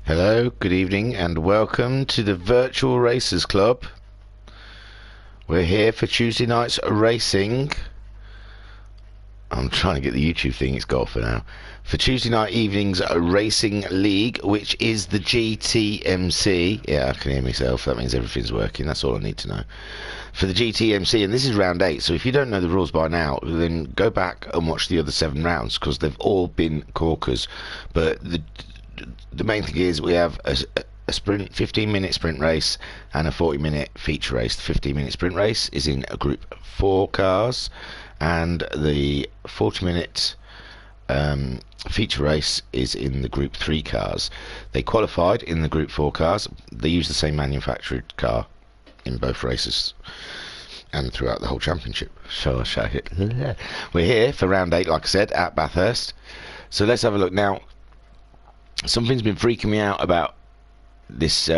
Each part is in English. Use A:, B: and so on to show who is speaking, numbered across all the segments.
A: Hello, good evening, and welcome to the Virtual Racers Club. We're here for Tuesday night's racing. I'm trying to get the YouTube thing, it's got for now. For Tuesday night evening's racing league, which is the GTMC. Yeah, I can hear myself, that means everything's working, that's all I need to know. For the GTMC, and this is round 8, so if you don't know the rules by now, then go back and watch the other 7 rounds, because they've all been corkers. But the main thing is we have a sprint, 15-minute sprint race and a 40-minute feature race. The 15-minute sprint race is in a group 4 cars, and the 40-minute feature race is in the group 3 cars. They qualified in the group 4 cars. They use the same manufactured car in both races and throughout the whole championship. So we're here for round 8, like I said, at Bathurst. So let's have a look now. Something's been freaking me out about this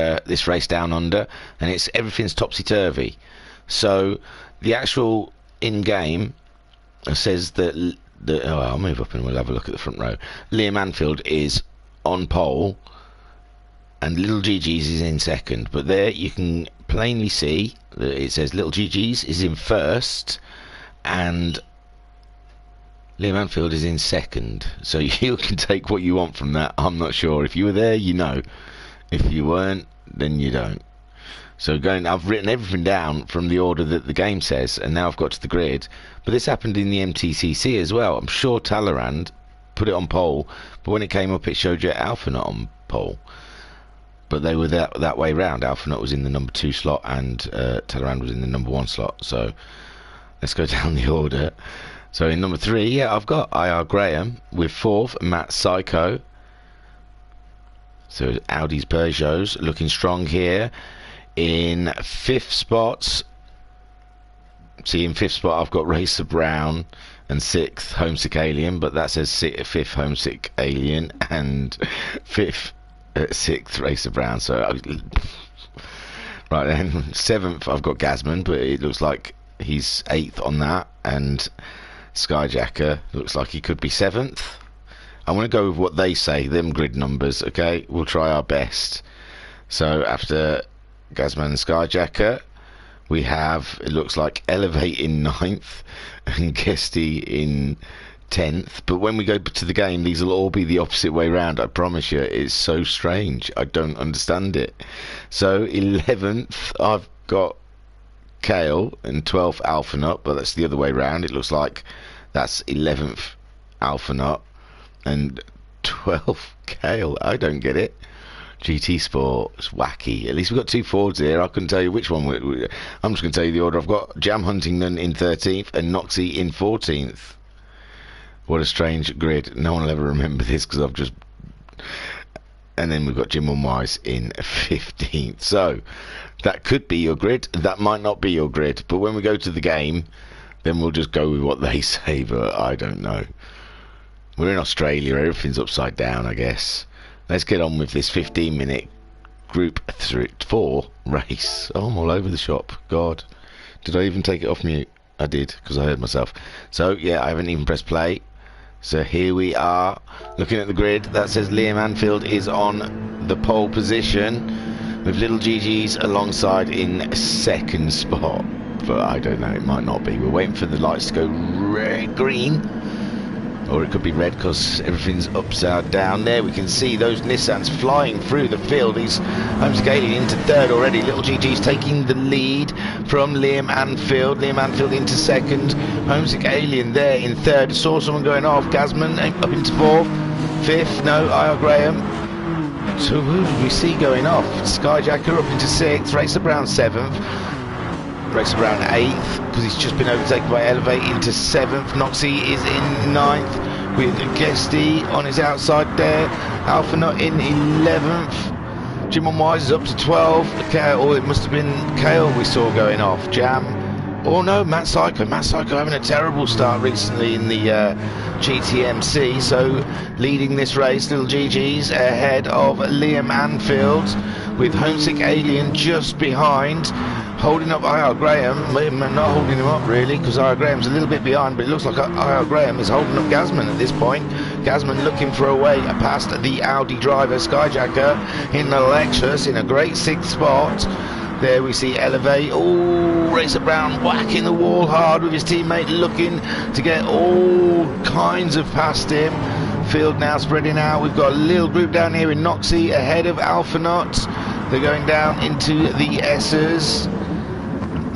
A: race down under, and it's everything's topsy-turvy. So the actual in-game says that I'll move up and we'll have a look at the front row. Liam Anfield is on pole and Little GG's is in second, but there you can plainly see that it says Little GG's is in first and Liam Anfield is in second, so you can take what you want from that. I'm not sure. If you were there, you know. If you weren't, then you don't. So I've written everything down from the order that the game says, and now I've got to the grid. But this happened in the MTCC as well. I'm sure Talleyrand put it on pole, but when it came up, it showed you Alpha not on pole. But they were that way round. Alpha not was in the number 2 slot, and Talleyrand was in the number 1 slot. So let's go down the order. So in number 3, yeah, I've got IR Graham with 4th, Matt Psycho. So Audi's Peugeots looking strong here. In 5th spot, see in 5th spot I've got Racer Brown, and 6th Homesick Alien, but that says 5th Homesick Alien and 6th Racer Brown. So right then, 7th I've got Gasman, but it looks like he's 8th on that, and Skyjacker looks like he could be 7th. I'm going to go with what they say, them grid numbers, okay? We'll try our best. So after Gasman and Skyjacker, we have, it looks like Elevate in 9th and Guesty in 10th. But when we go to the game, these will all be the opposite way round, I promise you. It's so strange. I don't understand it. So 11th, I've got Kale, and 12th Alpha Nut, but that's the other way round. It looks like that's 11th Alpha Nut and 12th Kale. I don't get it. GT Sports, wacky. At least we've got 2 Fords here. I couldn't tell you which one. I'm just going to tell you the order. I've got Jam Huntington in 13th and Noxie in 14th. What a strange grid. No one will ever remember this because I've just... And then we've got Jim Unwise in 15th. So that could be your grid. That might not be your grid. But when we go to the game, then we'll just go with what they say. But I don't know. We're in Australia. Everything's upside down, I guess. Let's get on with this 15-minute Group 4 race. Oh, I'm all over the shop. God. Did I even take it off mute? I did, because I heard myself. So, yeah, I haven't even pressed play. So here we are, looking at the grid. That says Liam Anfield is on the pole position, with Little GG's alongside in 2nd spot. But I don't know, it might not be. We're waiting for the lights to go green. Or it could be red because everything's upside down. There we can see those Nissans flying through the field. He's Homesick Alien into 3rd already. Little GG's taking the lead from Liam Anfield. Liam Anfield into 2nd. Homesick Alien there in 3rd. Saw someone going off. Gasman up into 4th. 5th, no, IR Graham. So who did we see going off? Skyjacker up into 6th. Racer Brown 7th. Racer Brown 8th, because he's just been overtaken by Elevate into 7th. Noxie is in 9th with Guesty on his outside there. Alpha Nut in 11th. Jim Unwise is up to 12th. Kale, it must have been Kale we saw going off. Jam. Oh no, Matt Psycho. Matt Psycho having a terrible start recently in the GTMC. So leading this race, Little GG's ahead of Liam Anfield with Homesick Alien just behind. holding up IR Graham. Not holding him up really, because IR Graham's a little bit behind, but it looks like IR Graham is holding up Gasman at this point. Gasman looking for a way past the Audi driver, Skyjacker, in the Lexus, in a great 6th spot. There we see Elevate. Oh, Racer Brown whacking the wall hard with his teammate, looking to get all kinds of past him. Field now spreading out. We've got a little group down here in Noxie ahead of Alpha Knot. They're going down into the S's.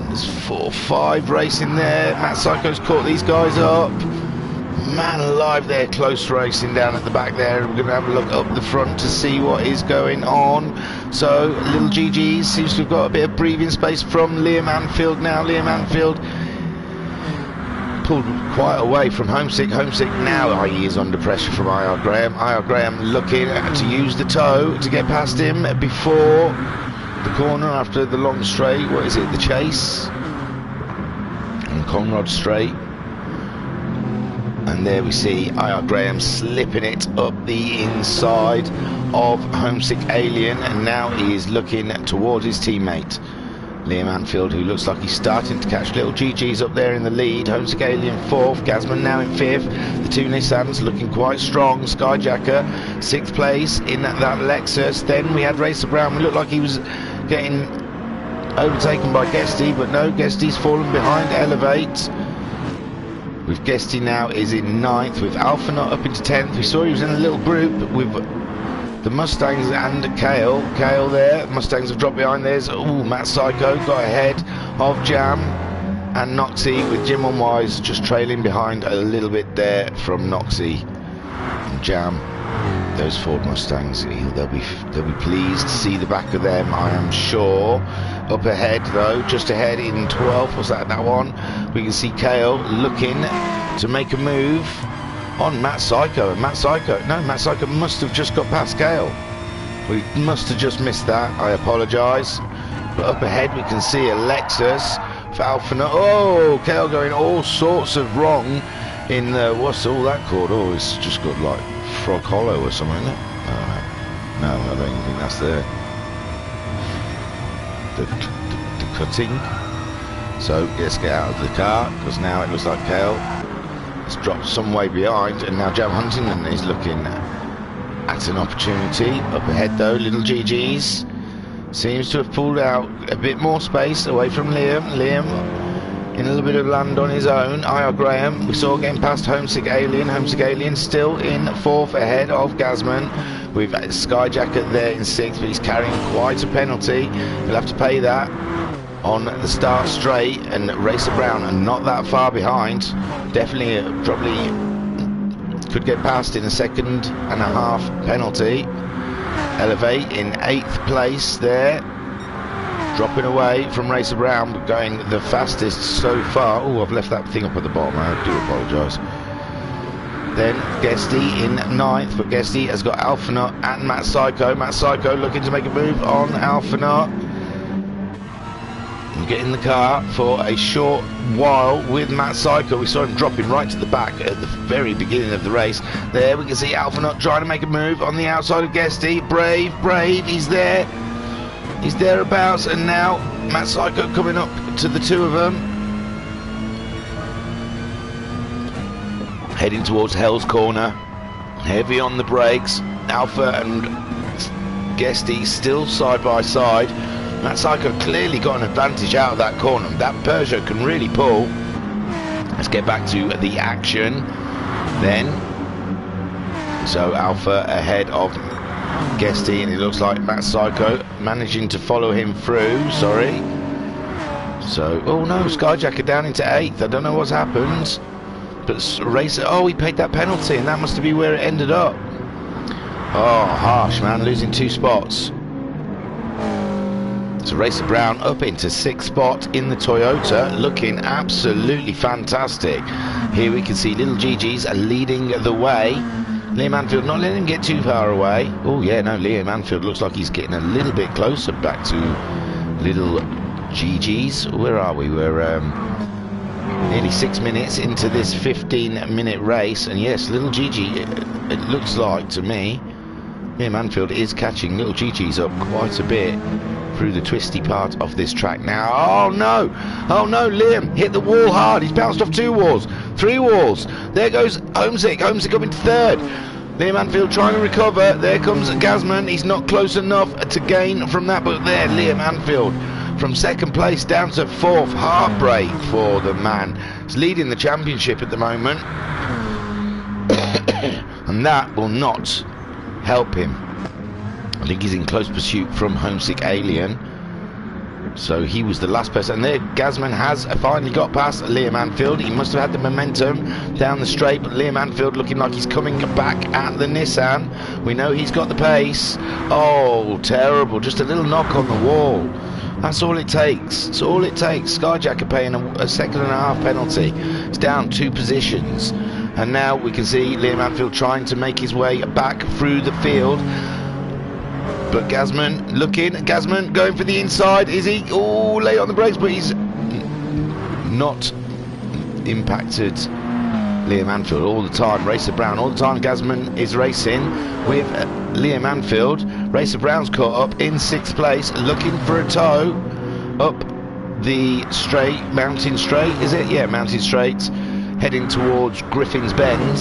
A: There's 4 or 5 racing there. Matt Psycho's caught these guys up. Man alive, they're close racing down at the back there. We're going to have a look up the front to see what is going on. So, little GG seems to have got a bit of breathing space from Liam Anfield now. Liam Anfield pulled quite away from Homesick. Homesick now he is under pressure from IR Graham. IR Graham looking to use the toe to get past him before the corner after the long straight. What is it? The Chase and Conrad Straight. And there we see IR Graham slipping it up the inside of Homesick Alien, and now he is looking towards his teammate Liam Anfield, who looks like he's starting to catch little GG's up there in the lead. Homesick Alien 4th, Gasman now in 5th. The 2 Nissans looking quite strong. Skyjacker 6th place in that Lexus. Then we had Racer Brown, who looked like he was getting overtaken by Guesty, but no, Guesty's fallen behind Elevate. With Guesty now is in 9th, with Alpha Knot up into 10th. We saw he was in a little group with the Mustangs and Kale. Kale there. Mustangs have dropped behind. There's Matt Psycho got ahead of Jam and Noxie, with Jim on Wise just trailing behind a little bit there from Noxie and Jam. Those Ford Mustangs, they'll be pleased to see the back of them, I am sure. Up ahead though, just ahead in 12th, was that one? We can see Kale looking to make a move on Matt Psycho. And Matt Psycho must have just got past Kale. We must have just missed that, I apologise. But up ahead we can see a Lexus for Alpha Knot. Oh, Kale going all sorts of wrong in the, what's all that called? Oh, it's just got like Frog Hollow or something, isn't it? No, I don't even think that's there. The cutting. So let's get out of the car, because now it looks like Kale has dropped some way behind, and now Jam Huntington is looking at an opportunity. Up ahead though, little GG's seems to have pulled out a bit more space away from Liam. Liam in a little bit of land on his own. IR Graham we saw getting past Homesick Alien. Homesick Alien still in 4th ahead of Gasman, with Skyjacker there in 6th, but he's carrying quite a penalty. He'll have to pay that on the start straight, and Racer Brown are not that far behind. Definitely probably could get past in a 2.5-second penalty. Elevate in 8th place there, dropping away from Racer Brown, but going the fastest so far. Oh, I've left that thing up at the bottom, I do apologise. Then Guesty in 9th, but Guesty has got Alpha Knot and Matt Psycho. Matt Psycho looking to make a move on Alpha Knot. And get in the car for a short while with Matt Psycho. We saw him dropping right to the back at the very beginning of the race. There we can see Alpha Knot trying to make a move on the outside of Guesty. Brave, he's there. He's thereabouts, and now Matt Psycho coming up to the 2 of them. Heading towards Hell's Corner. Heavy on the brakes. Alpha and Guesty still side by side. Matt Psycho clearly got an advantage out of that corner. That Peugeot can really pull. Let's get back to the action then. So Alpha ahead of Guesty, and it looks like Matt Psycho managing to follow him through. Sorry. So, oh no, Skyjacker down into 8th. I don't know what's happened. But Racer, oh, he paid that penalty, and that must be where it ended up. Oh, harsh, man, losing 2 spots. So Racer Brown up into 6th spot in the Toyota, looking absolutely fantastic. Here we can see little GG's leading the way. Liam Anfield not letting him get too far away. Oh yeah, no, Liam Anfield looks like he's getting a little bit closer back to little GG's. Where are we? We're nearly 6 minutes into this 15-minute race, and yes, little GG, it looks like to me Liam Anfield is catching little GG's up quite a bit through the twisty part of this track now. Oh no, Liam hit the wall hard. He's bounced off 2 walls, 3 walls. There goes Homesick up into 3rd. Liam Anfield trying to recover. There comes Gazman. He's not close enough to gain from that, but there Liam Anfield from 2nd place down to 4th. Heartbreak for the man. He's leading the championship at the moment. And that will not help him. I think he's in close pursuit from Homesick Alien. So he was the last person. And there Gazman has finally got past Liam Anfield. He must have had the momentum down the straight, but Liam Anfield looking like he's coming back at the Nissan. We know he's got the pace. Oh, terrible. Just a little knock on the wall. That's all it takes. That's all it takes. Skyjacker paying a 2.5 penalty. It's down 2 positions. And now we can see Liam Anfield trying to make his way back through the field. But Gazman looking. Gazman going for the inside. Is he? Oh, late on the brakes, but he's not impacted Liam Anfield all the time. Racer Brown all the time. Gazman is racing with Liam Anfield. Racer Brown's caught up in 6th place, looking for a tow up the straight, Mountain Straight, is it? Yeah, Mountain Straight, heading towards Griffin's Bend.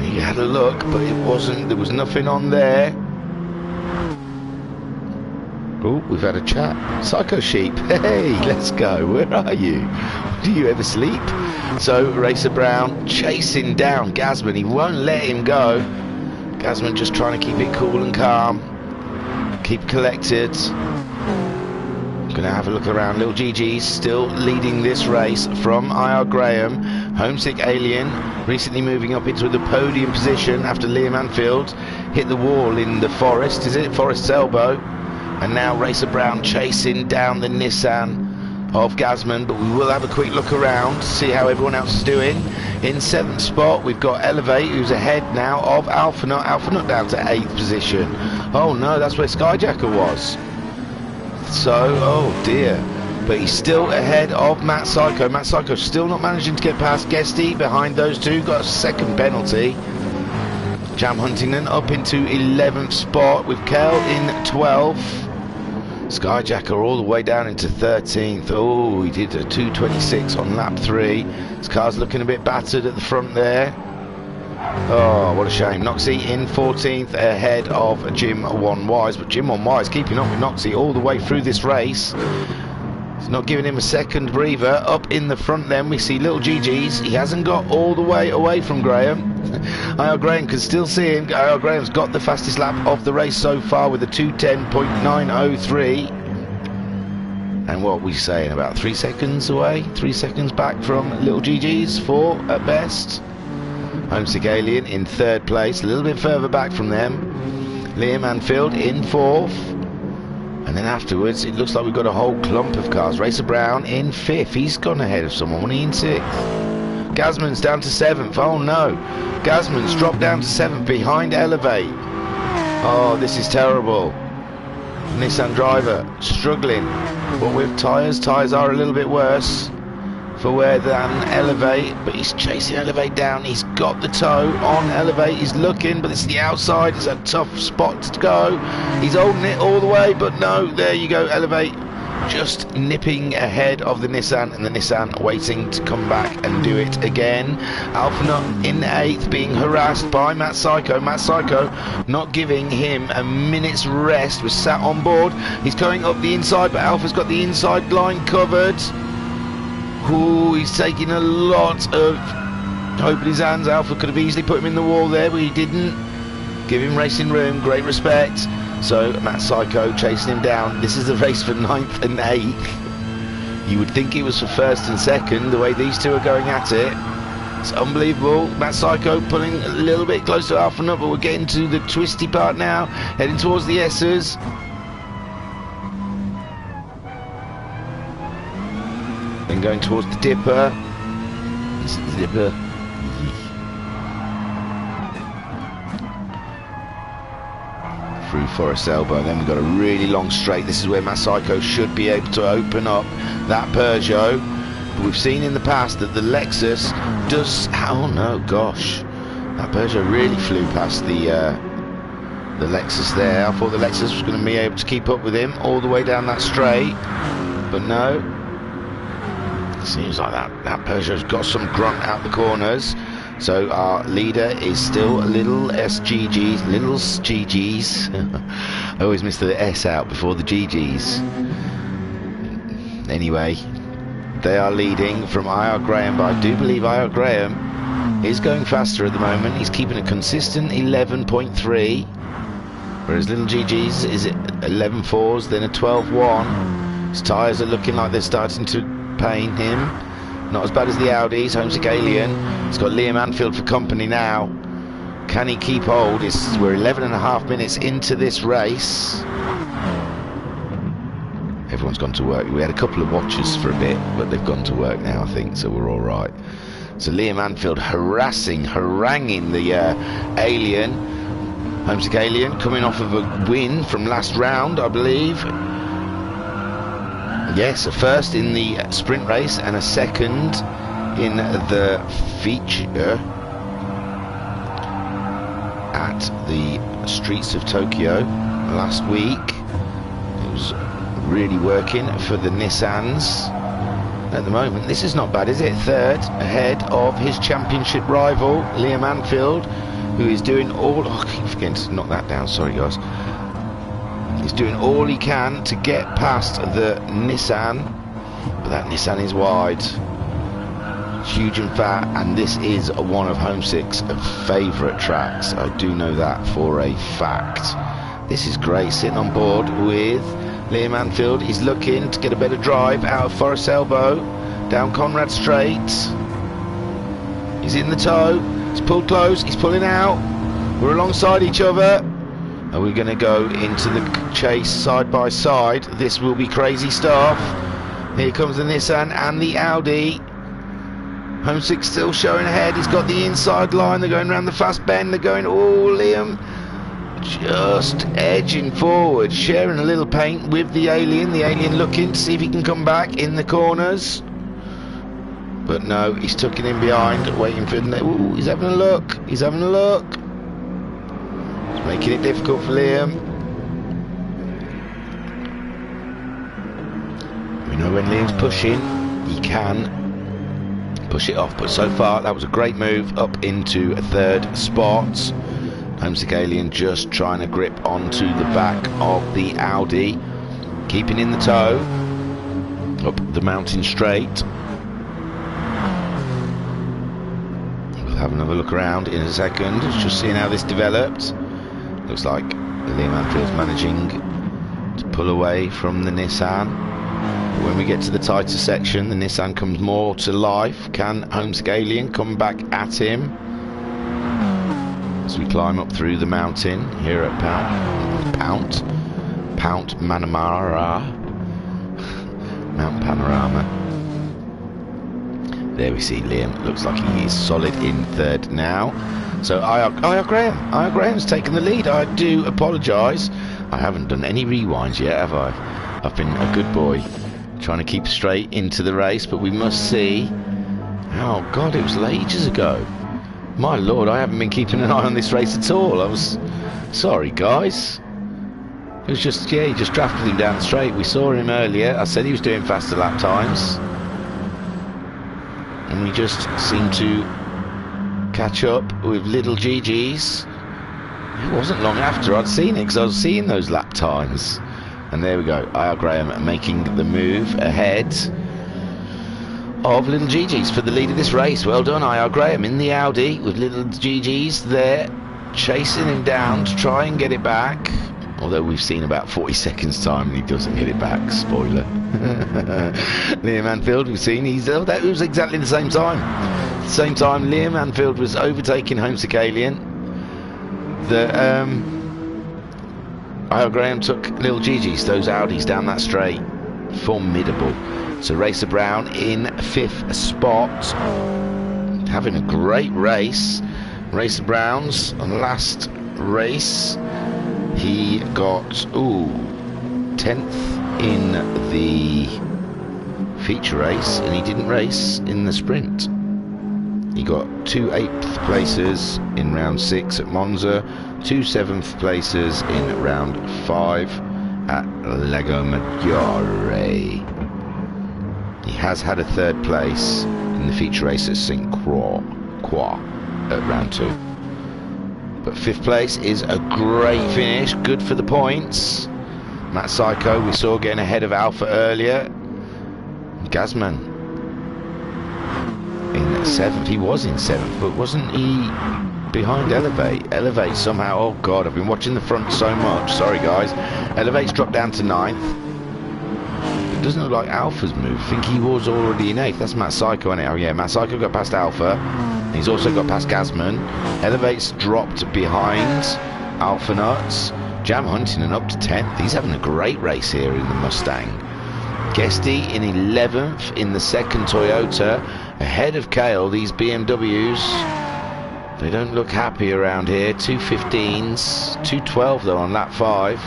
A: He had a look, but it wasn't, there was nothing on there. Oh, we've had a chat. Psycho Sheep, hey, let's go. Where are you? Do you ever sleep? So Racer Brown chasing down Gazman. He won't let him go. Gazman just trying to keep it cool and calm, keep collected. Gonna have a look around. Little GG's still leading this race from IR Graham. Homesick Alien recently moving up into the podium position after Liam Anfield hit the wall in the Forest. Is it Forest's Elbow? And now Racer Brown chasing down the Nissan of Gazman, but we will have a quick look around to see how everyone else is doing. In 7th spot we've got Elevate, who's ahead now of Alpha Nut. Alpha Nut down to 8th position. Oh no, that's where Skyjacker was. So, oh dear, but he's still ahead of Matt Psycho. Matt Psycho still not managing to get past Guesty. Behind those two, got a 2nd penalty. Jam Huntington up into 11th spot with Kel in 12th. Skyjacker all the way down into 13th. Oh, he did a 2:26 on lap 3. His car's looking a bit battered at the front there. Oh, what a shame. Noxie in 14th ahead of Jim 1Wise, but Jim 1Wise keeping up with Noxie all the way through this race. It's not giving him a second breather. Up in the front then we see little GG's. He hasn't got all the way away from Graham. IR Graham can still see him. IR Graham's got the fastest lap of the race so far with a 2:10.903. And what we saying, about 3 seconds away? 3 seconds back from little GG's, 4 at best. Homesick Alien in 3rd place, a little bit further back from them. Liam Anfield in 4th. And then afterwards, it looks like we've got a whole clump of cars. Racer Brown in 5th. He's gone ahead of someone. Wasn't he in 6th? Gazman's down to 7th. Oh no. Gazman's dropped down to 7th behind Elevate. Oh, this is terrible. Nissan driver struggling. But with tyres, tyres are a little bit worse for wear than Elevate, but he's chasing Elevate down. He's got the toe on Elevate. He's looking, but it's the outside. It's a tough spot to go. He's holding it all the way, but no, there you go. Elevate just nipping ahead of the Nissan, and the Nissan waiting to come back and do it again. Alpha Nut in 8th, being harassed by Matt Psycho. Matt Psycho not giving him a minute's rest. Was sat on board. He's going up the inside, but Alpha's got the inside line covered. Ooh, he's taking a lot of hope in his hands. Alpha could have easily put him in the wall there, but he didn't. Give him racing room, great respect. So Matt Psycho chasing him down. This is the race for 9th and 8th. You would think it was for 1st and 2nd, the way these two are going at it. It's unbelievable. Matt Psycho pulling a little bit close to Alpha Nut, but we're getting to the twisty part now, heading towards the S's. Then going towards the Dipper. This is the Dipper. Through Forest Elbow, then we've got a really long straight. This is where Matt Psycho should be able to open up that Peugeot. But we've seen in the past that the Lexus does, oh no, gosh, That Peugeot really flew past the Lexus there. I thought the Lexus was going to be able to keep up with him all the way down that straight, but no. It seems like that Peugeot's got some grunt out the corners. So our leader is still little SGGs, little GGs. I always miss the S out before the GGs. Anyway, they are leading from IR Graham, but I do believe IR Graham is going faster at the moment. He's keeping a consistent 11.3, whereas little GGs is at 11.4s, then a 12.1. His tyres are looking like they're starting to pain him. Not as bad as the Audis. Homesick Alien. He's got Liam Anfield for company now. Can he keep hold? We're 11.5 minutes into this race. Everyone's gone to work. We had a couple of watchers for a bit, but they've gone to work now, I think, so we're all right. So Liam Anfield haranguing the Alien. Homesick Alien coming off of a win from last round, I believe. Yes, a first in the sprint race and a second in the feature at the streets of Tokyo last week. It was really working for the Nissans. At the moment, this is not bad, is it? Third, ahead of his championship rival, Liam Anfield, who is doing all... Oh, I keep forgetting to knock that down, sorry guys. He's doing all he can to get past the Nissan, but that Nissan is wide, huge and fat, and this is one of Homesick's favourite tracks. I do know that for a fact. This is great, sitting on board with Liam Anfield. He's looking to get a better drive out of Forest Elbow, down Conrad Straight. He's in the tow, he's pulled close, he's pulling out. We're alongside each other. Are we going to go into the chase side by side? This will be crazy stuff. Here comes the Nissan and the Audi. Homesick still showing ahead. He's got the inside line. They're going around the fast bend. They're going, oh, Liam just edging forward, sharing a little paint with the Alien. The Alien looking to see if he can come back in the corners. But no, he's tucking in behind, waiting for the... Ooh, he's having a look. He's having a look. Making it difficult for Liam. We know when Liam's pushing, he can push it off, but so far that was a great move up into a third spot. Homesick Alien just trying to grip onto the back of the Audi, keeping in the tow up the mountain straight. We'll have another look around in a second, just seeing how this developed. Looks like Liam Anfield's managing to pull away from the Nissan. When we get to the tighter section, the Nissan comes more to life. Can Homesick Alien come back at him as we climb up through the mountain here at Pount Manamara, Mount Panorama. There we see Liam. Looks like he is solid in third now. So IR Graham's taken the lead. I do apologise. I haven't done any rewinds yet, have I? I've been a good boy, trying to keep straight into the race, but we must see. Oh God, it was ages ago. My Lord, I haven't been keeping an eye on this race at all. I was sorry, guys. It was just, yeah, he just drafted him down the straight. We saw him earlier. I said he was doing faster lap times, and we just seemed to catch up with little GG's. It wasn't long after I'd seen it, because I was seeing those lap times. And there we go, IR Graham making the move ahead of little GG's for the lead of this race. Well done, IR Graham in the Audi with little GG's there chasing him down to try and get it back, although we've seen about 40 seconds time and he doesn't get it back. Spoiler. Liam Anfield, we've seen that was exactly the same time. Same time Liam Anfield was overtaking Homesick Alien. IR Graham took little GG's, those Audis down that straight. Formidable. So Racer Brown in 5th spot, having a great race. Racer Brown's last race, he got 10th in the feature race, and he didn't race in the sprint. He got 2 8th places in round 6 at Monza, 2 7th places in round 5 at Lego Maggiore. He has had a 3rd place in the feature race at St. Croix at round 2. But 5th place is a great finish, good for the points. Matt Psycho we saw getting ahead of Alpha earlier. Gazman in 7th, he was in 7th, but wasn't he behind Elevate? Elevate somehow, oh god, I've been watching the front so much, sorry guys. Elevate's dropped down to 9th. It doesn't look like Alpha's moved. I think he was already in 8th. That's Matt Psycho, isn't it? Oh yeah, Matt Psycho got past Alpha. He's also got past Gazman. Elevate's dropped behind Alpha Nuts. Jam Huntington up to 10th. He's having a great race here in the Mustang. Guesty in 11th in the 2nd Toyota, ahead of Kale. These BMWs, they don't look happy around here. 2:15s, 2:12 though on lap 5.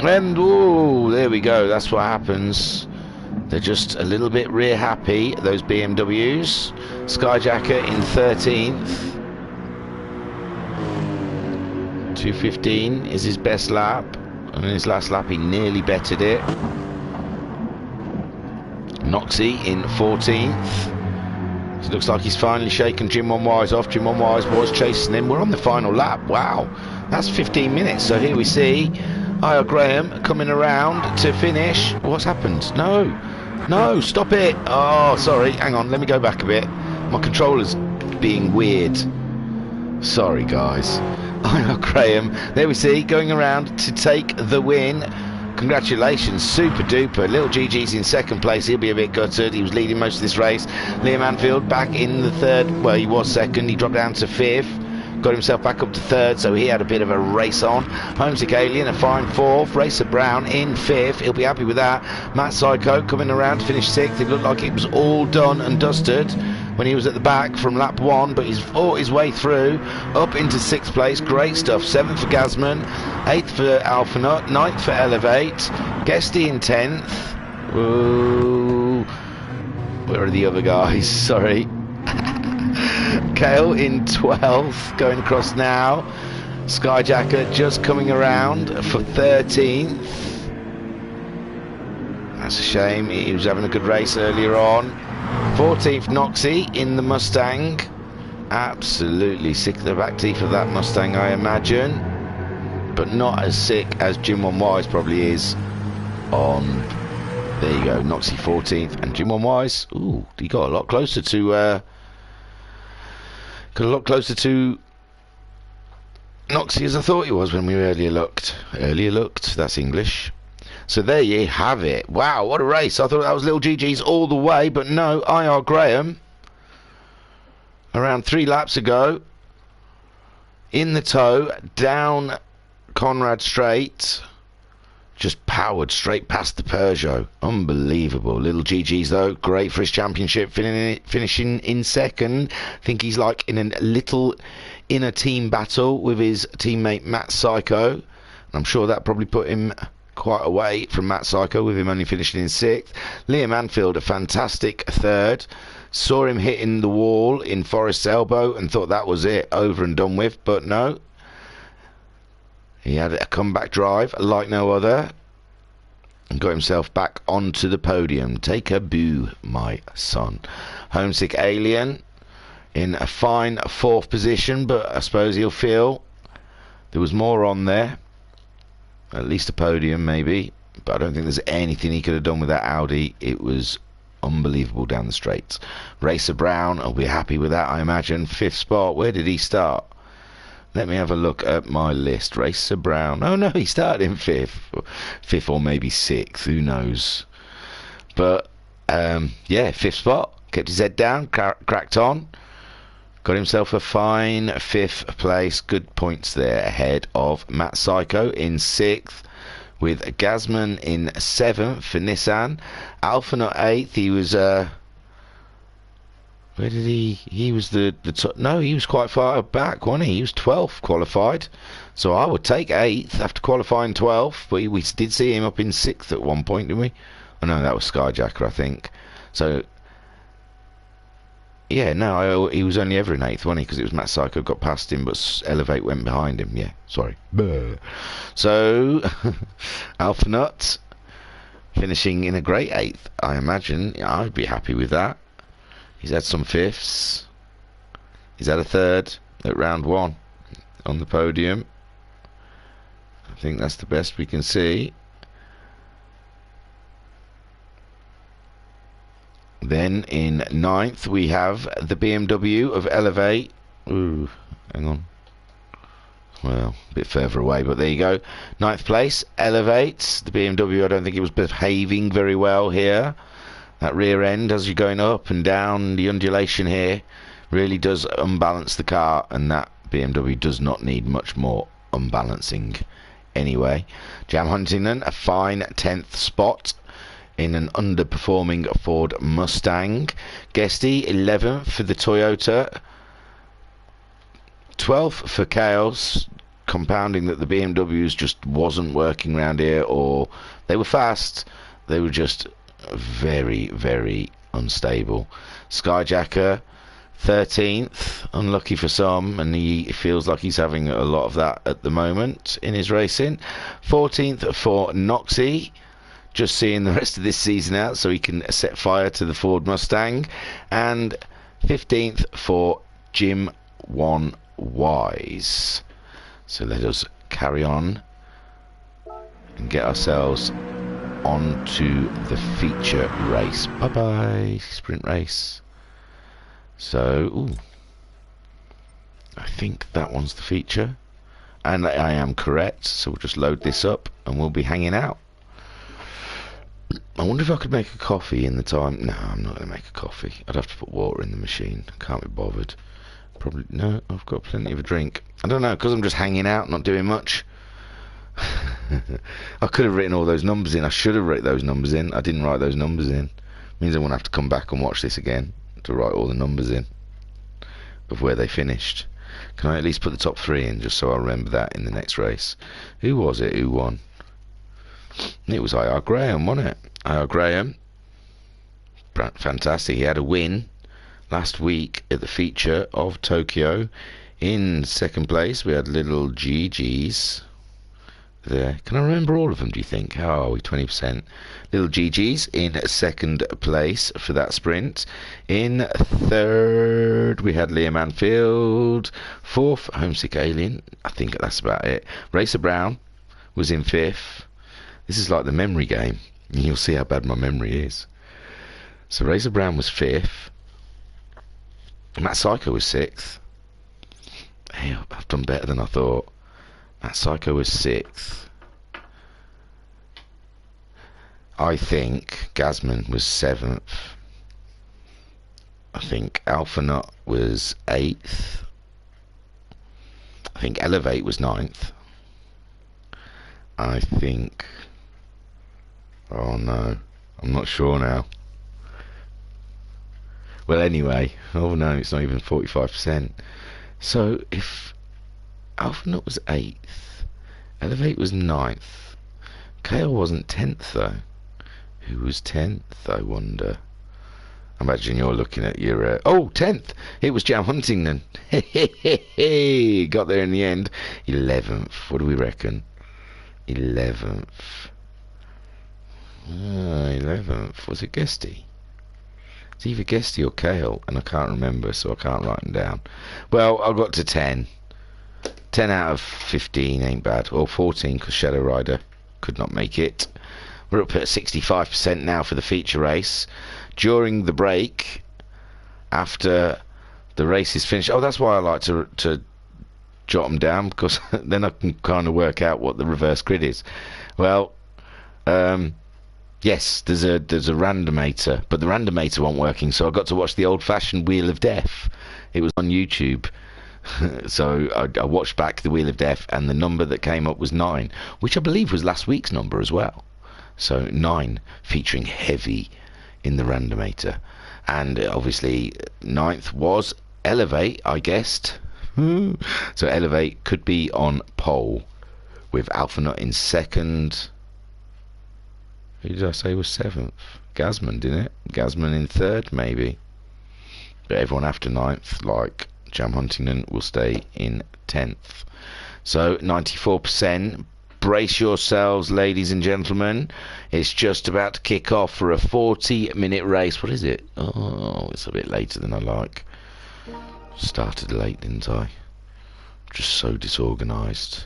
A: And ooh, there we go, that's what happens. They're just a little bit rear happy, those BMWs. Skyjacker in 13th. 2:15 is his best lap. And in his last lap he nearly bettered it. Noxie in 14th. It looks like he's finally shaken Jim One Wise off. Jim One Wise was chasing him. We're on the final lap. Wow, that's 15 minutes. So here we see I.R. Graham coming around to finish. What's happened? No, stop it. Oh, sorry, hang on, let me go back a bit. My controller's being weird. Sorry guys. I.R. Graham, there we see, going around to take the win. Congratulations, super duper. Little GG's in 2nd place, he'll be a bit gutted. He was leading most of this race. Liam Anfield back in the 3rd, well he was 2nd, he dropped down to 5th. Got himself back up to 3rd, so he had a bit of a race on. Homesick Alien, a fine 4th. Racer Brown in 5th, he'll be happy with that. Matt Psycho coming around to finish 6th. It looked like it was all done and dusted when he was at the back from lap 1, but he's fought his way through up into 6th place. Great stuff. 7th for Gazman, 8th for Alpha Nut, 9th for Elevate. Guesty in 10th. Ooh, where are the other guys? Sorry. Kale in 12th, going across now. Skyjacker just coming around for 13th. That's a shame, he was having a good race earlier on. 14th Noxie in the Mustang. Absolutely sick of the back teeth of that Mustang, I imagine, but not as sick as Jim One Wise probably is on. There you go, Noxie 14th, and Jim One Wise, ooh, he got a lot closer to Noxie as I thought he was when we earlier looked. That's English. So there you have it. Wow, what a race. I thought that was Little GG's all the way, but no, I.R. Graham, around 3 laps ago, in the tow, down Conrad Straight, just powered straight past the Peugeot. Unbelievable. Little GG's though, great for his championship, finishing in 2nd. I think he's like in a little inner team battle with his teammate Matt Psycho, and I'm sure that probably put him quite away from Matt Psycho, with him only finishing in 6th. Liam Anfield, a fantastic 3rd. Saw him hitting the wall in Forest's Elbow and thought that was it, over and done with, but no. He had a comeback drive like no other and got himself back onto the podium. Take a boo, my son. Homesick Alien in a fine 4th position, but I suppose he'll feel there was more on there. At least a podium maybe, but I don't think there's anything he could have done with that Audi. It was unbelievable down the straights. Racer Brown will be happy with that, I imagine. 5th spot. Where did he start? Let me have a look at my list. Racer Brown, oh no, he started in 5th or maybe 6th, who knows. But yeah, 5th spot, kept his head down, cracked on, got himself a fine 5th place. Good points there, ahead of Matt Psycho in 6th, with Gazman in 7th for Nissan. Alpha Nut 8th. He was where did he was the top, no, he was quite far back, wasn't he? He was 12th qualified, so I would take 8th after qualifying 12th, but we did see him up in 6th at one point, didn't we? Oh no, that was Skyjacker, I think. So Yeah, no, he was only ever in 8th, wasn't he? Because it was Matt Psycho got past him, but Elevate went behind him. Yeah, sorry. Buh. So, Alpha Nut finishing in a great 8th, I imagine. Yeah, I'd be happy with that. He's had some 5ths. He's had a 3rd at round 1 on the podium. I think that's the best we can see. Then in 9th we have the BMW of Elevate. Ooh, hang on. Well, a bit further away, but there you go. 9th place, Elevate. The BMW, I don't think it was behaving very well here. That rear end, as you're going up and down, the undulation here really does unbalance the car, and that BMW does not need much more unbalancing anyway. Jam Huntington, a fine 10th spot in an underperforming Ford Mustang. Guesty, 11th for the Toyota. 12th for Chaos, compounding that the BMWs just wasn't working around here, or they were fast, they were just very, very unstable. Skyjacker, 13th, unlucky for some, and he feels like he's having a lot of that at the moment in his racing. 14th for Noxie, just seeing the rest of this season out so he can set fire to the Ford Mustang. And 15th for Jim 1 Wise. So let us carry on and get ourselves onto the feature race. Bye bye, sprint race. So, ooh, I think that one's the feature, and I am correct. So we'll just load this up and we'll be hanging out. I wonder if I could make a coffee in the time. No, I'm not going to make a coffee. I'd have to put water in the machine. Can't be bothered. Probably no. I've got plenty of a drink. I don't know, because I'm just hanging out, not doing much. I could have written all those numbers in. I should have written those numbers in. I didn't write those numbers in. Means I won't have to come back and watch this again to write all the numbers in of where they finished. Can I at least put the top 3 in, just so I remember that in the next race? Who was it who won? It was I.R. Graham, wasn't it? I.R. Graham, fantastic. He had a win last week at the feature of Tokyo. In 2nd place we had little GG's there. Can I remember all of them, do you think? How are we? 20%. Little GG's in 2nd place for that sprint. In 3rd we had Liam Anfield. 4th, Homesick Alien. I think that's about it. Racer Brown was in 5th. This is like the memory game. You'll see how bad my memory is. So Racer Brown was 5th. Matt Psycho was 6th. Hey, I've done better than I thought. Matt Psycho was 6th. I think Gazman was 7th. I think Alpha Nut was 8th. I think Elevate was 9th. I think... oh no, I'm not sure now. Well, anyway, oh no, it's not even 45%. So if Alpha Nut was 8th, Elevate was 9th, KL wasn't 10th though. Who was 10th, I wonder? I imagine you're looking at your... oh, 10th! It was Jam Huntington. Got there in the end. 11th. What do we reckon? 11th. 11th. Was it Guesty? It's either Guesty or Kale, and I can't remember, so I can't write them down. Well, I got to 10. 10 out of 15 ain't bad. Or 14, because Shadow Rider could not make it. We're up at 65% now for the feature race. During the break, after the race is finished... oh, that's why I like to jot them down, because then I can kind of work out what the reverse grid is. Well, yes, there's a randomator, but the randomator wasn't working, so I got to watch the old-fashioned Wheel of Death. It was on YouTube. So I watched back the Wheel of Death, and the number that came up was 9, which I believe was last week's number as well. So 9 featuring heavy in the randomator. And obviously 9th was Elevate, I guessed. So Elevate could be on pole, with Alpha Nut in 2nd. Who did I say was 7th? Gazman, didn't it? Gazman in 3rd, maybe. but everyone after 9th, like Jam Huntington, will stay in 10th. So 94%. Brace yourselves, ladies and gentlemen. It's just about to kick off for a 40-minute race. What is it? Oh, it's a bit later than I like. Started late, didn't I? Just so disorganised.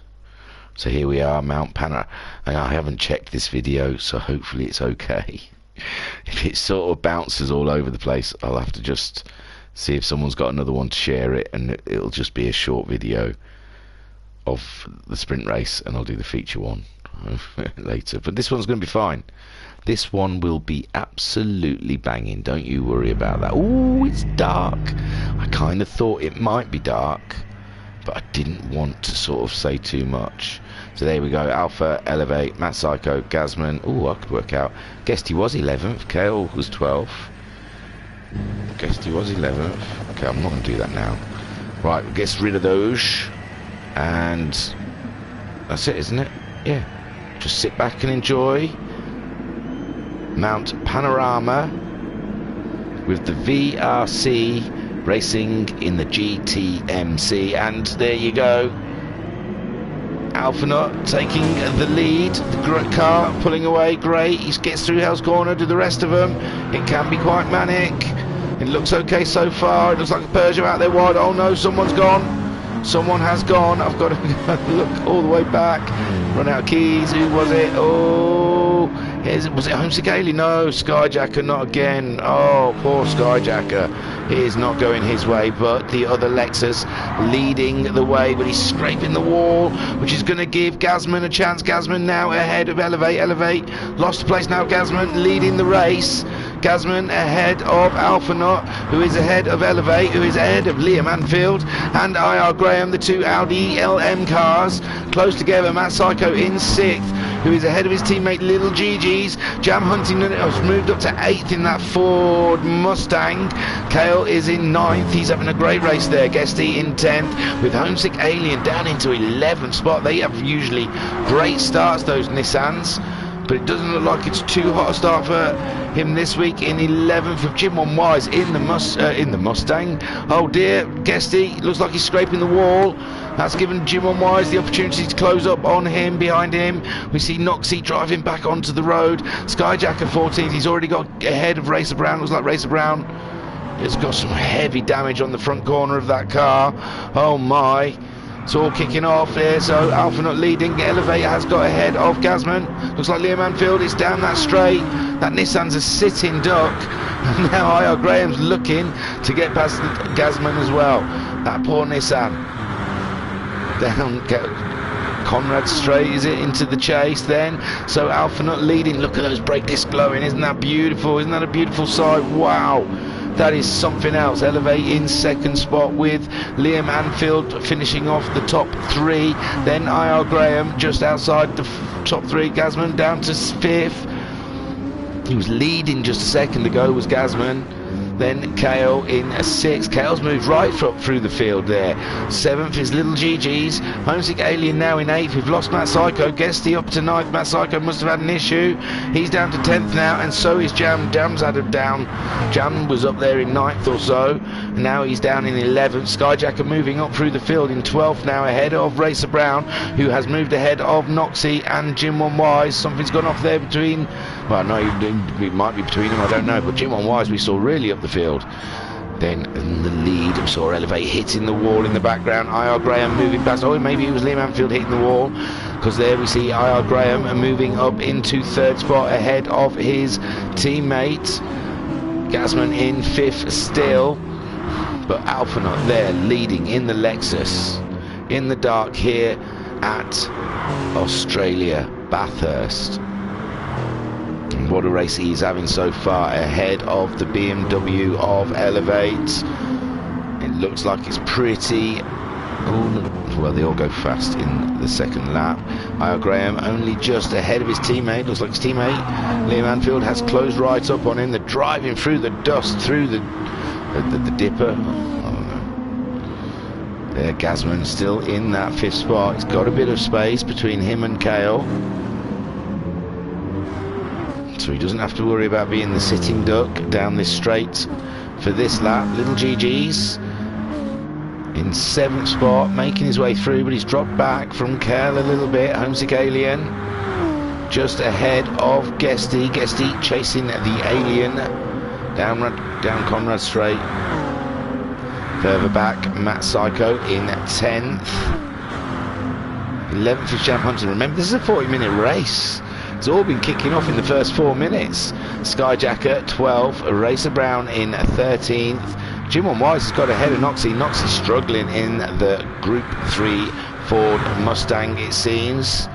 A: So here we are, Mount Panorama. And I haven't checked this video, so hopefully it's okay. If it sort of bounces all over the place, I'll have to just see if someone's got another one to share it, and it'll just be a short video of the sprint race, and I'll do the feature one later. But this one's going to be fine. This one will be absolutely banging. Don't you worry about that. Oh, it's dark. I kind of thought it might be dark, but I didn't want to sort of say too much. So there we go. Alpha, Elevate, Matt Psycho, Gazman. Oh, I could work out. Guessed he was 11th. Kale was 12th. Guessed he was 11th. Okay, I'm not going to do that now. Right, we'll get rid of those. And that's it, isn't it? Yeah. Just sit back and enjoy Mount Panorama with the VRC racing in the GTMC. And there you go. Alphanut taking the lead. The car pulling away. Great. He gets through Hell's Corner. Do the rest of them. It can be quite manic. It looks okay so far. It looks like a Peugeot out there wide. Oh no, someone's gone. Someone has gone. I've got to look all the way back. Run out of keys. Who was it? Oh, was it Homesick Haley? No, Skyjacker, not again. Oh, poor Skyjacker. He is not going his way, but the other Lexus leading the way, but he's scraping the wall, which is going to give Gazman a chance. Gazman now ahead of Elevate. Elevate lost place now. Gazman leading the race. Gazman ahead of Alphanut, who is ahead of Elevate, who is ahead of Liam Anfield and IR Graham, the two Audi LM cars close together. Matt Psycho in 6th, who is ahead of his teammate Little GG's. Jam Huntington has moved up to 8th in that Ford Mustang. Kale is in 9th. He's having a great race there. Guesty in 10th, with Homesick Alien down into 11th spot. They have usually great starts, those Nissans, but it doesn't look like it's too hot a start for him this week. In 11th with Jim on Wise in the Mustang. Oh dear, Guesty looks like he's scraping the wall. That's given Jim on Wise the opportunity to close up on him. Behind him we see Noxie driving back onto the road. Skyjacker 14th. He's already got ahead of Racer Brown. Looks like Racer Brown has got some heavy damage on the front corner of that car. Oh my. It's all kicking off there, so Alphanut leading. Elevator has got ahead of Gazman. Looks like Liam Anfield is down that straight. That Nissan's a sitting duck. And now IR Graham's looking to get past Gazman as well. That poor Nissan. Down Conrad Straight, is it, into the chase then? So Alphanut leading. Look at those brake discs glowing. Isn't that beautiful? Isn't that a beautiful sight? Wow. That is something else. Elevate in 2nd spot with Liam Anfield finishing off the top 3. Then IR Graham just outside the top 3. Gazman down to 5th. He was leading just a second ago, was Gazman. Then Kale in 6th. Kale's moved right through the field there. 7th is Little GG's. Homesick Alien now in 8th. We've lost Matt Psycho. Guesty up to 9th. Matt Psycho must have had an issue. He's down to 10th now, and so is Jam. Jam's had him down. Jam was up there in 9th or so. And now he's down in 11th. Skyjacker moving up through the field in 12th now, ahead of Racer Brown, who has moved ahead of Noxie and Jim on Wise. Something's gone off there between, well, no, it might be between them, I don't know, but Jim on Wise we saw really up the field. Then in the lead, we saw Elevate hitting the wall in the background. IR Graham moving past. Oh, maybe it was Liam Anfield hitting the wall, because there we see IR Graham moving up into 3rd spot ahead of his teammate. Gazman in 5th still, but Alphanut there leading in the Lexus in the dark here at Australia Bathurst. And what a race he's having so far, ahead of the BMW of Elevate. It looks like it's pretty, well, they all go fast in the 2nd lap. IR Graham only just ahead of his teammate. Looks like his teammate Liam Anfield has closed right up on him. They're driving through the dust, through the dipper. There, Gazman still in that 5th spot. He's got a bit of space between him and Kale, so he doesn't have to worry about being the sitting duck down this straight for this lap. Little GG's in 7th spot, making his way through, but he's dropped back from Kel a little bit. Homesick Alien just ahead of Guesty. Guesty chasing the Alien down Conrad Straight. Further back, Matt Psycho in 10th. 11th is Jam Hunter. Remember, this is a 40-minute race. It's all been kicking off in the first 4 minutes. Skyjacker 12th, Racer Brown in 13th. Jim Wise has got ahead of Noxie. Noxie's struggling in the Group 3 Ford Mustang, it seems.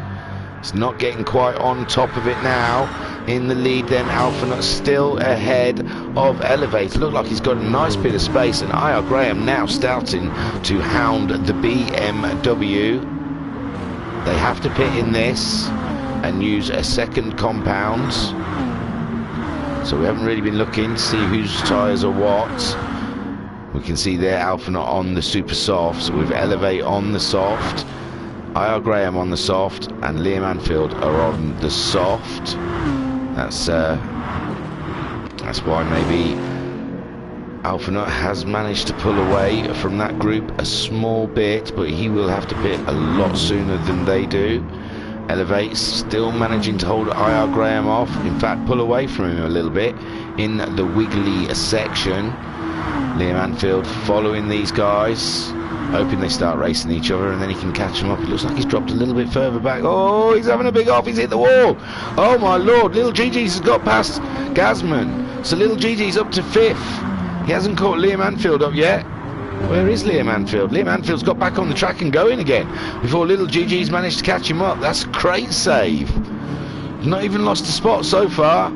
A: It's not getting quite on top of it now. In the lead then, Alphanut still ahead of Elevate. Look like he's got a nice bit of space, and IR Graham now starting to hound the BMW. They have to pit in this and use a second compound. So we haven't really been looking to see whose tyres are what. We can see there Alphanut on the super softs with Elevate on the soft, IR Graham on the soft, and Liam Anfield are on the soft. That's why maybe Alphanut has managed to pull away from that group a small bit, but he will have to pit a lot sooner than they do. Elevate still managing to hold IR Graham off, in fact pull away from him a little bit in the wiggly section. Liam Anfield following these guys, hoping they start racing each other and then he can catch them up. It looks like he's dropped a little bit further back. Oh, he's having a big off, he's hit the wall. Oh my lord, Little GG's has got past Gazman, so Little GG's up to 5th. He hasn't caught Liam Anfield up yet. Where is Liam Anfield? Liam Anfield's got back on the track and going again before Little GG's managed to catch him up. That's a great save. Not even lost a spot so far.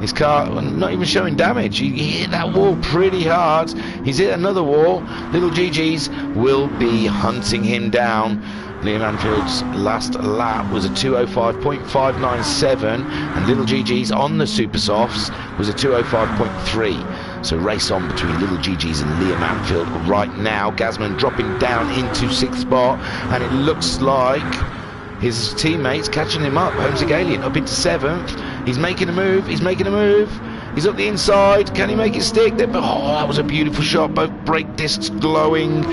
A: His car not even showing damage. He hit that wall pretty hard. He's hit another wall. Little GG's will be hunting him down. Liam Anfield's last lap was a 205.597, and Little GG's on the super softs was a 205.3. So race on between Little GG's and Liam Anfield right now. Gazman dropping down into 6th spot, and it looks like his teammates catching him up. Homesick Alien up into 7th. He's making a move. He's making a move. He's up the inside. Can he make it stick? Oh, that was a beautiful shot. Both brake discs glowing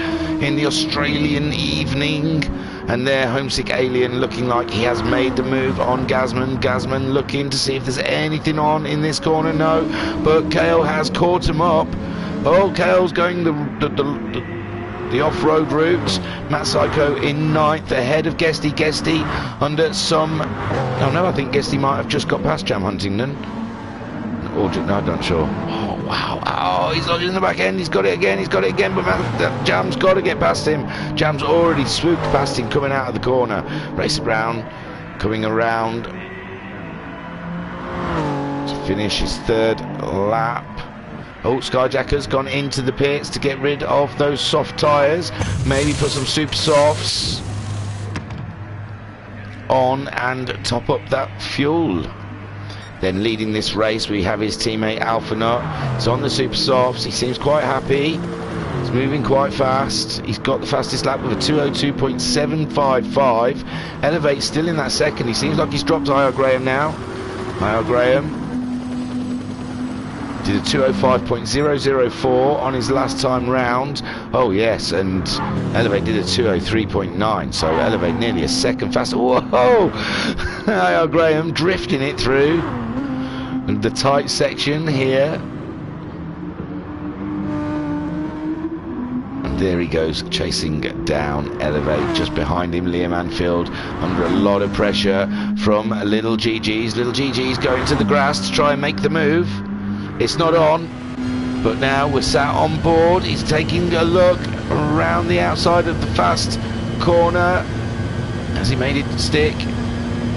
A: in the Australian evening. And there, Homesick Alien looking like he has made the move on Gazman. Gazman looking to see if there's anything on in this corner. No, but Kale has caught him up. Oh, Kale's going the off-road route. Matt Psycho in 9th, ahead of Guesty. Guesty under some... Oh no, I think Guesty might have just got past Jam Huntington. Or no, I'm not sure. Oh wow! Oh, he's lodging in the back end. He's got it again. He's got it again. But Jam's got to get past him. Jam's already swooped past him coming out of the corner. Racer Brown coming around to finish his 3rd lap. Oh, Skyjacker's gone into the pits to get rid of those soft tyres. Maybe put some super softs on and top up that fuel. Then leading this race we have his teammate Alphanut. He's on the super softs. He seems quite happy. He's moving quite fast. He's got the fastest lap with a 202.755. Elevate still in that 2nd. He seems like he's dropped IR Graham now. IR Graham did a 205.004 on his last time round. Oh yes, and Elevate did a 203.9, so Elevate nearly a 2nd faster. Whoa! IR Graham drifting it through the tight section here. And there he goes, chasing down Elevate. Just behind him, Liam Anfield under a lot of pressure from Little GG's. Little GG's going to the grass to try and make the move. It's not on, but now we're sat on board. He's taking a look around the outside of the fast corner. Has he made it stick?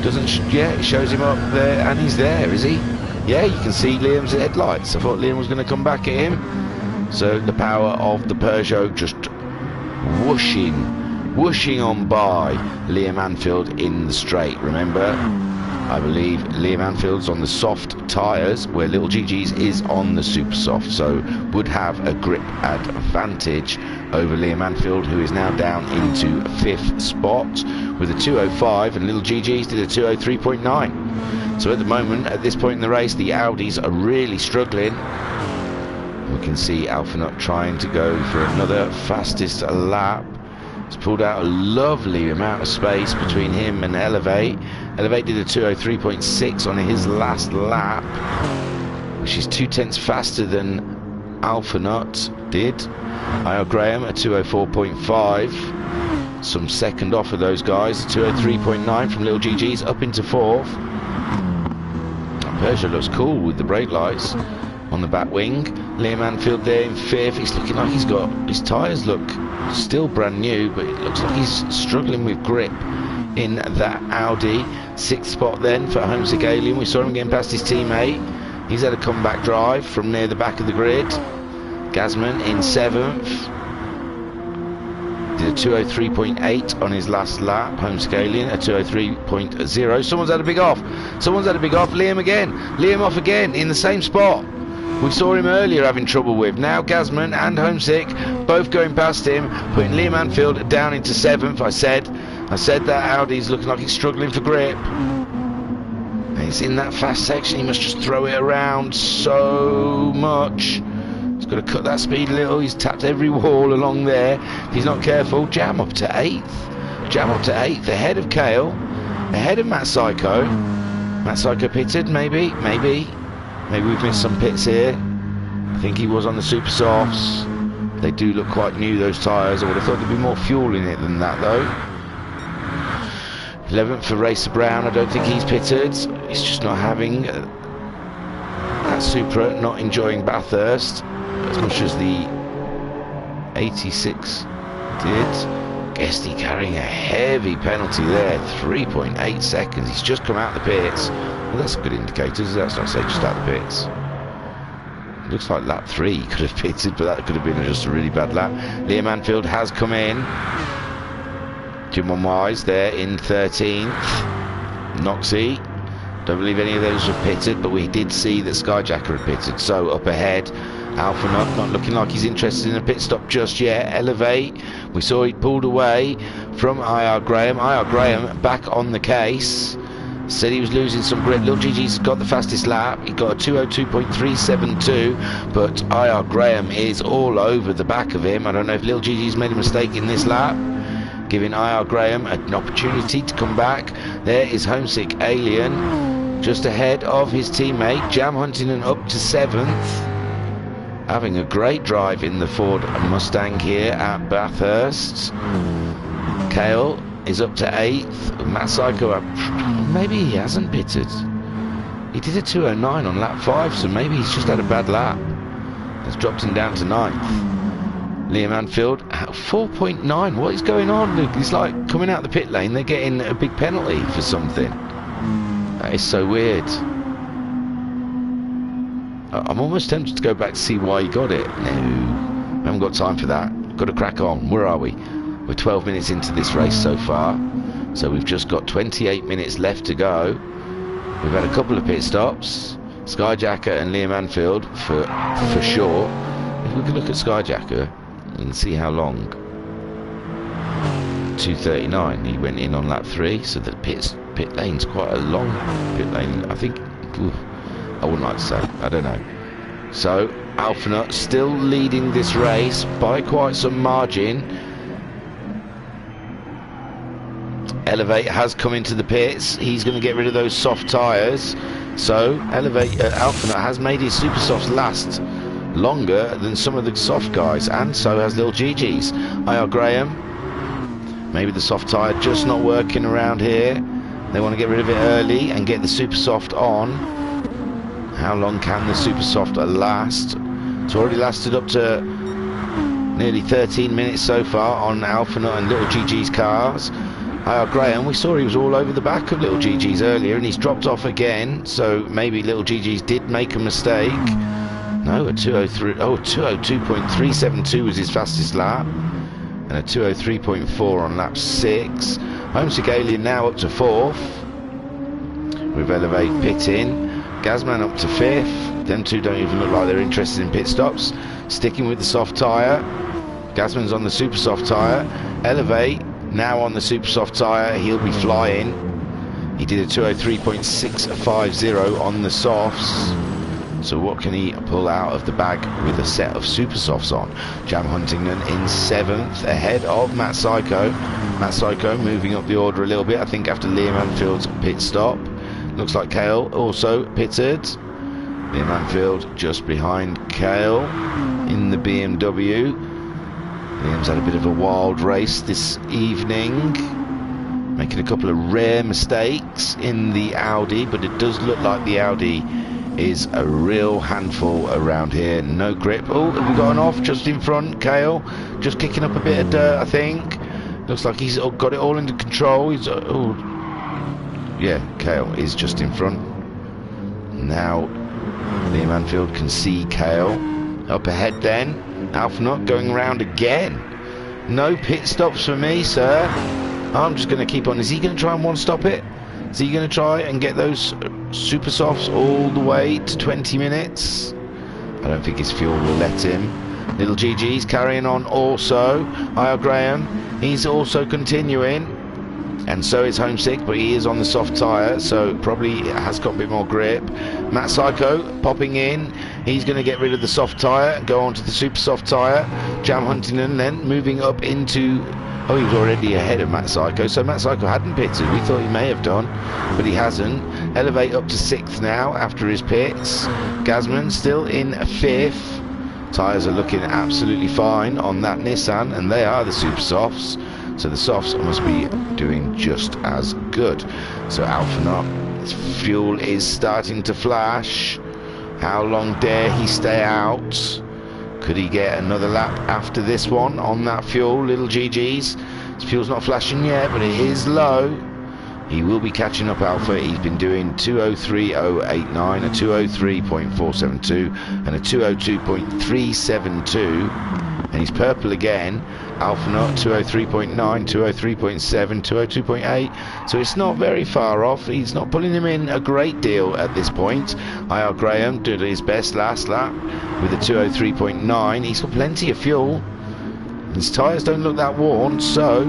A: Doesn't, yeah, it shows him up there, and he's there, is he? Yeah, you can see Liam's headlights. I thought Liam was going to come back at him. So the power of the Peugeot just whooshing on by Liam Anfield in the straight. Remember, I believe Liam Anfield's on the soft tyres, where Little GG's is on the super soft, so would have a grip advantage over Liam Anfield, who is now down into 5th spot with a 205, and Little GG's did a 203.9. So at the moment, at this point in the race, the Audis are really struggling. We can see Alphanut trying to go for another fastest lap. He's pulled out a lovely amount of space between him and Elevate. Elevate did a 2:03.6 on his last lap, which is 2/10 faster than Alphanut did. IR Graham at 2:04.5. Some second off of those guys. 2:03.9 from Little GG's up into fourth. Persia looks cool with the brake lights on the back wing. Liam Anfield there in fifth. He's looking like he's got, his tyres look still brand new, but it looks like he's struggling with grip in that Audi. Sixth spot then for Homesick Alien. We saw him getting past his teammate. He's had a comeback drive from near the back of the grid. Gazman in seventh. Did a 2:03.8 on his last lap. Homesick Alien a 2:03.0. Someone's had a big off. Someone's had a big off. Liam again. Liam off again in the same spot we saw him earlier having trouble with. Now Gazman and Homesick both going past him, putting Liam Anfield down into seventh. I said that Audi's looking like he's struggling for grip. And he's in that fast section. He must just throw it around so much. He's got to cut that speed a little. He's tapped every wall along there. If he's not careful, Jam up to eighth. Jam up to eighth, ahead of Kale, ahead of Matt Psycho. Matt Psycho pitted, maybe we've missed some pits here. I think he was on the super softs. They do look quite new, those tyres. I would have thought there'd be more fuel in it than that though. 11th for Racer Brown. I don't think he's pitted. He's just not having that Supra, not enjoying Bathurst as much as the 86 did. Guesty carrying a heavy penalty there, 3.8 seconds. He's just come out of the pits. Well, that's a good indicator. That's not say just out of the pits. Looks like lap 3 he could have pitted, but that could have been just a really bad lap. Liam Anfield has come in. Jim Wise there in 13th. Noxie. Don't believe any of those were pitted, but we did see that Skyjacker had pitted. So up ahead, Alphanut not looking like he's interested in a pit stop just yet. Elevate. We saw he pulled away from IR Graham. IR Graham back on the case. Said he was losing some grip. Little GG's got the fastest lap. He got a 2:02.372, but IR Graham is all over the back of him. I don't know if Little GG's made a mistake in this lap, giving IR Graham an opportunity to come back. There is Homesick Alien, just ahead of his teammate. Jam Huntington up to 7th. Having a great drive in the Ford Mustang here at Bathurst. Kale is up to 8th. Matt Psycho up. Maybe he hasn't pitted. He did a 2:09 on lap 5, so maybe he's just had a bad lap. It's dropped him down to 9th. Liam Anfield at 4.9. What is going on, Luke? It's like coming out the pit lane, they're getting a big penalty for something. That is so weird. I'm almost tempted to go back to see why he got it. No, I haven't got time for that. Got to crack on. Where are we? We're 12 minutes into this race so far, so we've just got 28 minutes left to go. We've had a couple of pit stops, Skyjacker and Liam Anfield for sure. If we can look at Skyjacker and see how long. 2:39. He went in on lap 3, so the pit lane's quite a long pit lane. I think. I wouldn't like to say. I don't know. So Alphanut still leading this race by quite some margin. Elevate has come into the pits. He's going to get rid of those soft tyres. So Alphanut has made his super softs last longer than some of the soft guys, and so has Little GG's. IR Graham. Maybe the soft tyre just not working around here. They want to get rid of it early and get the super soft on. How long can the super soft last? It's already lasted up to nearly 13 minutes so far on Alphanut and Little GG's cars. IR Graham, we saw he was all over the back of Little GG's earlier, and he's dropped off again, so maybe Little GG's did make a mistake. No, a 2:02.372 was his fastest lap, and a 2:03.4 on lap 6. Homesick Alien now up to 4th, with Elevate pitting. Gazman up to 5th. Them two don't even look like they're interested in pit stops. Sticking with the soft tyre. Gazman's on the super soft tyre. Elevate now on the super soft tyre. He'll be flying. He did a 2:03.650 on the softs. So what can he pull out of the bag with a set of super softs on? Jam Huntington in 7th ahead of Matt Psycho. Matt Psycho moving up the order a little bit, I think, after Liam Anfield's pit stop. Looks like Kale also pitted. Liam Anfield just behind Kale in the BMW. Liam's had a bit of a wild race this evening, making a couple of rare mistakes in the Audi, but it does look like the Audi is a real handful around here. No grip. Oh, have we got an off just in front? Kale just kicking up a bit of dirt, I think. Looks like he's got it all under control. He's oh, yeah, Kale is just in front. Now Liam Anfield can see Kale. Up ahead then, Alphanut going around again. No pit stops for me, sir. I'm just going to keep on. Is he going to try and one-stop it? Is he going to try and get those super softs all the way to 20 minutes? I don't think his fuel will let him. Little GG's carrying on also. Hiya Graham, he's also continuing. And so is Homesick, but he is on the soft tyre, so probably has got a bit more grip. Matt Psycho popping in. He's going to get rid of the soft tyre and go on to the super soft tyre. Jam Huntington then moving up into... Oh, he was already ahead of Matt Psycho, so Matt Psycho hadn't pitted. We thought he may have done, but he hasn't. Elevate up to 6th now after his pits. Gazman still in 5th. Tyres are looking absolutely fine on that Nissan, and they are the super softs. So the softs must be doing just as good. So Alphanut, his fuel is starting to flash. How long dare he stay out? Could he get another lap after this one on that fuel? Little GG's. His fuel's not flashing yet, but it is low. He will be catching up Alpha. He's been doing 203.089, a 203.472, and a 202.372. And he's purple again. Alphanut 203.9, 203.7, 202.8. So it's not very far off. He's not pulling him in a great deal at this point. IR Graham did his best last lap with a 203.9. He's got plenty of fuel. His tyres don't look that worn, so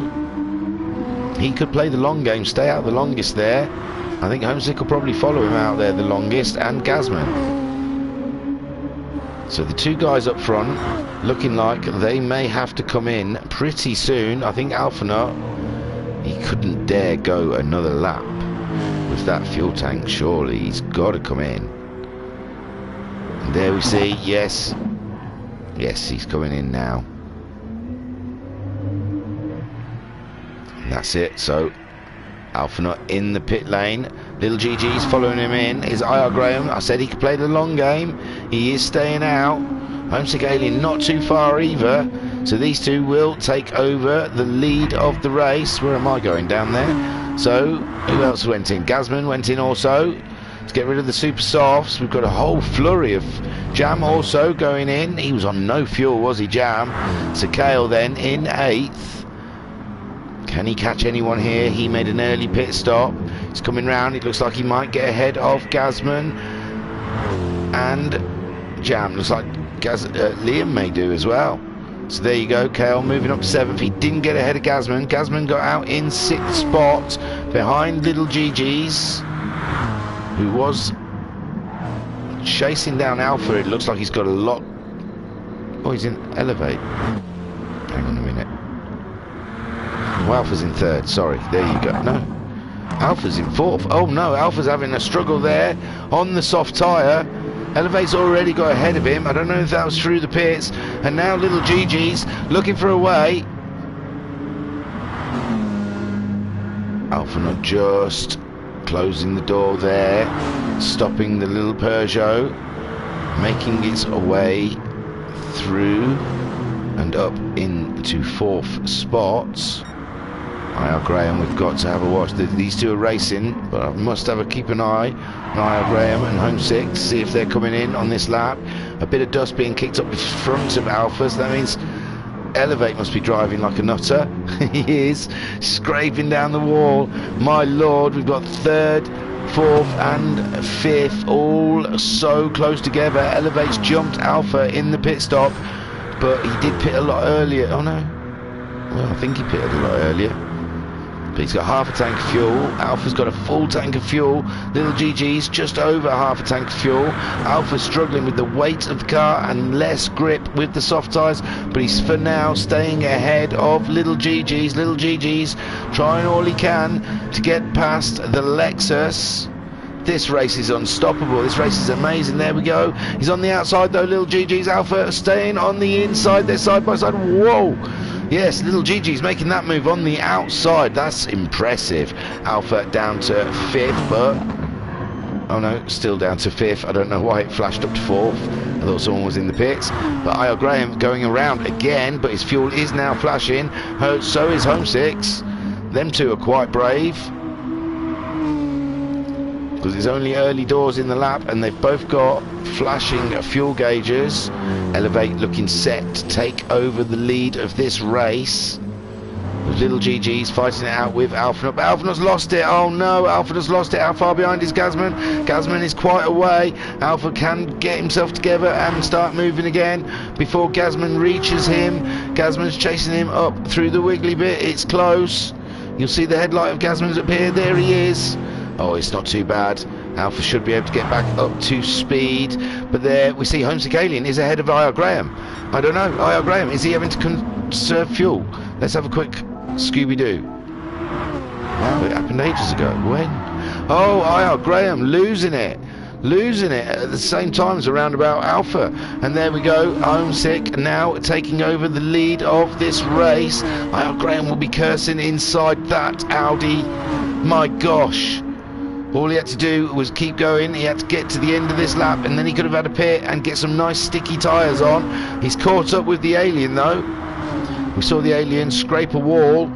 A: he could play the long game, stay out the longest there. I think Homesick will probably follow him out there the longest, and Gazman. So the two guys up front looking like they may have to come in pretty soon. I think Alphanut, he couldn't dare go another lap with that fuel tank. Surely he's got to come in. And there we see, yes, he's coming in now. And that's it. So Alphanut in the pit lane. Little GG's following him in. Is IR Graham. I said he could play the long game. He is staying out. Homesick Alien not too far either. So these two will take over the lead of the race. Where am I going? Down there. So who else went in? Gazman went in also to get rid of the super softs. We've got a whole flurry of Jam also going in. He was on no fuel, was he, Jam? So Kale then in 8th. Can he catch anyone here? He made an early pit stop. He's coming round. It looks like he might get ahead of Gazman and Jam. Looks like Liam may do as well. So there you go. Kale moving up to 7th. He didn't get ahead of Gazman. Gazman got out in 6th spot behind Little GG's, who was chasing down Alpha. It looks like he's got a lot. Oh, he's in Elevate. Hang on a minute. Well, Alpha's in 3rd, sorry, there you go. No, Alpha's in 4th. Oh no, Alpha's having a struggle there on the soft tyre. Elevate's already got ahead of him. I don't know if that was through the pits. And now Little GG's looking for a way. Alphanut just closing the door there, stopping the little Peugeot, making its way through and up into 4th spot. IR Graham, we've got to have a watch. These two are racing, but I must have a keep an eye on IR Graham and Homesick to see if they're coming in on this lap. A bit of dust being kicked up the front of Alpha, so that means Elevate must be driving like a nutter. He is scraping down the wall. My lord, we've got 3rd, 4th and 5th all so close together. Elevate's jumped Alpha in the pit stop, but he did pit a lot earlier. Oh no, well, I think he pitted a lot earlier. But he's got half a tank of fuel. Alpha's got a full tank of fuel. Little GG's just over half a tank of fuel. Alpha's struggling with the weight of the car and less grip with the soft tyres, but he's for now staying ahead of Little GG's. Little GG's trying all he can to get past the Lexus. This race is unstoppable. This race is amazing. There we go. He's on the outside though. Little GG's. Alpha staying on the inside. They're side by side. Whoa. Yes, Little Gigi's making that move on the outside. That's impressive. Alpha down to 5th, but... oh no, still down to 5th. I don't know why it flashed up to 4th. I thought someone was in the pits. But I.R. Graham going around again, but his fuel is now flashing. So is Home 6. Them two are quite brave, because it's only early doors in the lap and they've both got flashing fuel gauges. Elevate looking set to take over the lead of this race. Little GG's fighting it out with Alphanut. Alphanut's lost it. Oh no, Alphanut's lost it. How far behind is Gazman? Gazman is quite away. Alpha can get himself together and start moving again before Gazman reaches him. Gazman's chasing him up through the wiggly bit. It's close. You'll see the headlight of Gazman's appear. There he is. Oh, it's not too bad. Alpha should be able to get back up to speed. But there we see Homesick Alien is ahead of I.R. Graham. I don't know. I.R. Graham, is he having to conserve fuel? Let's have a quick Scooby-Doo. Wow, it happened ages ago. When? Oh, I.R. Graham losing it. Losing it at the same time as around about Alpha. And there we go. Homesick now taking over the lead of this race. I.R. Graham will be cursing inside that Audi. My gosh. All he had to do was keep going. He had to get to the end of this lap and then he could have had a pit and get some nice sticky tyres on. He's caught up with the Alien though. We saw the Alien scrape a wall,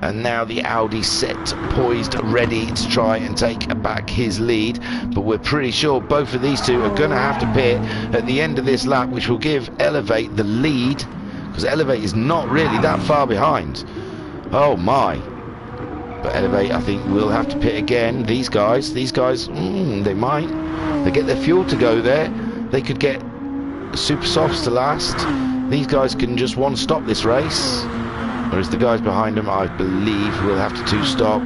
A: and now the Audi set, poised, ready to try and take back his lead. But we're pretty sure both of these two are going to have to pit at the end of this lap, which will give Elevate the lead, because Elevate is not really that far behind. Oh my. But Elevate, I think, will have to pit again. These guys, they might. They get their fuel to go there. They could get super softs to last. These guys can just one-stop this race. Whereas the guys behind them, I believe, will have to two-stop.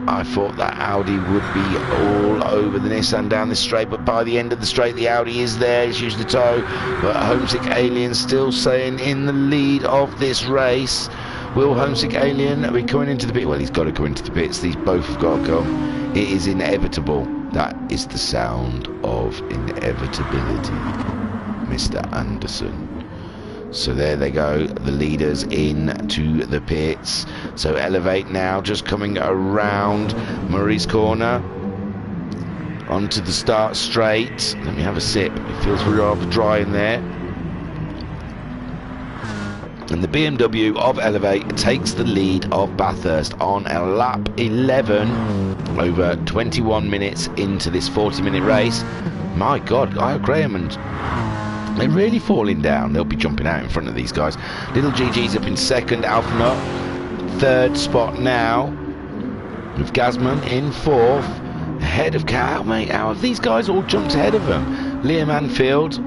A: I thought that Audi would be all over the Nissan down this straight, but by the end of the straight, the Audi is there. It's used the toe. But Homesick Alien still staying in the lead of this race. Will Homesick Alien be coming into the pit? Well, he's got to go into the pits. These both have got to come. It is inevitable. That is the sound of inevitability, Mr. Anderson. So there they go, the leaders in to the pits. So Elevate now just coming around Murray's corner onto the start straight. Let me have a sip. It feels rather dry in there. And the BMW of Elevate takes the lead of Bathurst on a lap 11 over 21 minutes into this 40-minute race. My God, I.R. Graham and they're really falling down. They'll be jumping out in front of these guys. Little GG's up in second. Alphanut, 3rd spot now. With Gazman in 4th. Ahead of Cal, mate. How have these guys all jumped ahead of them? Liam Anfield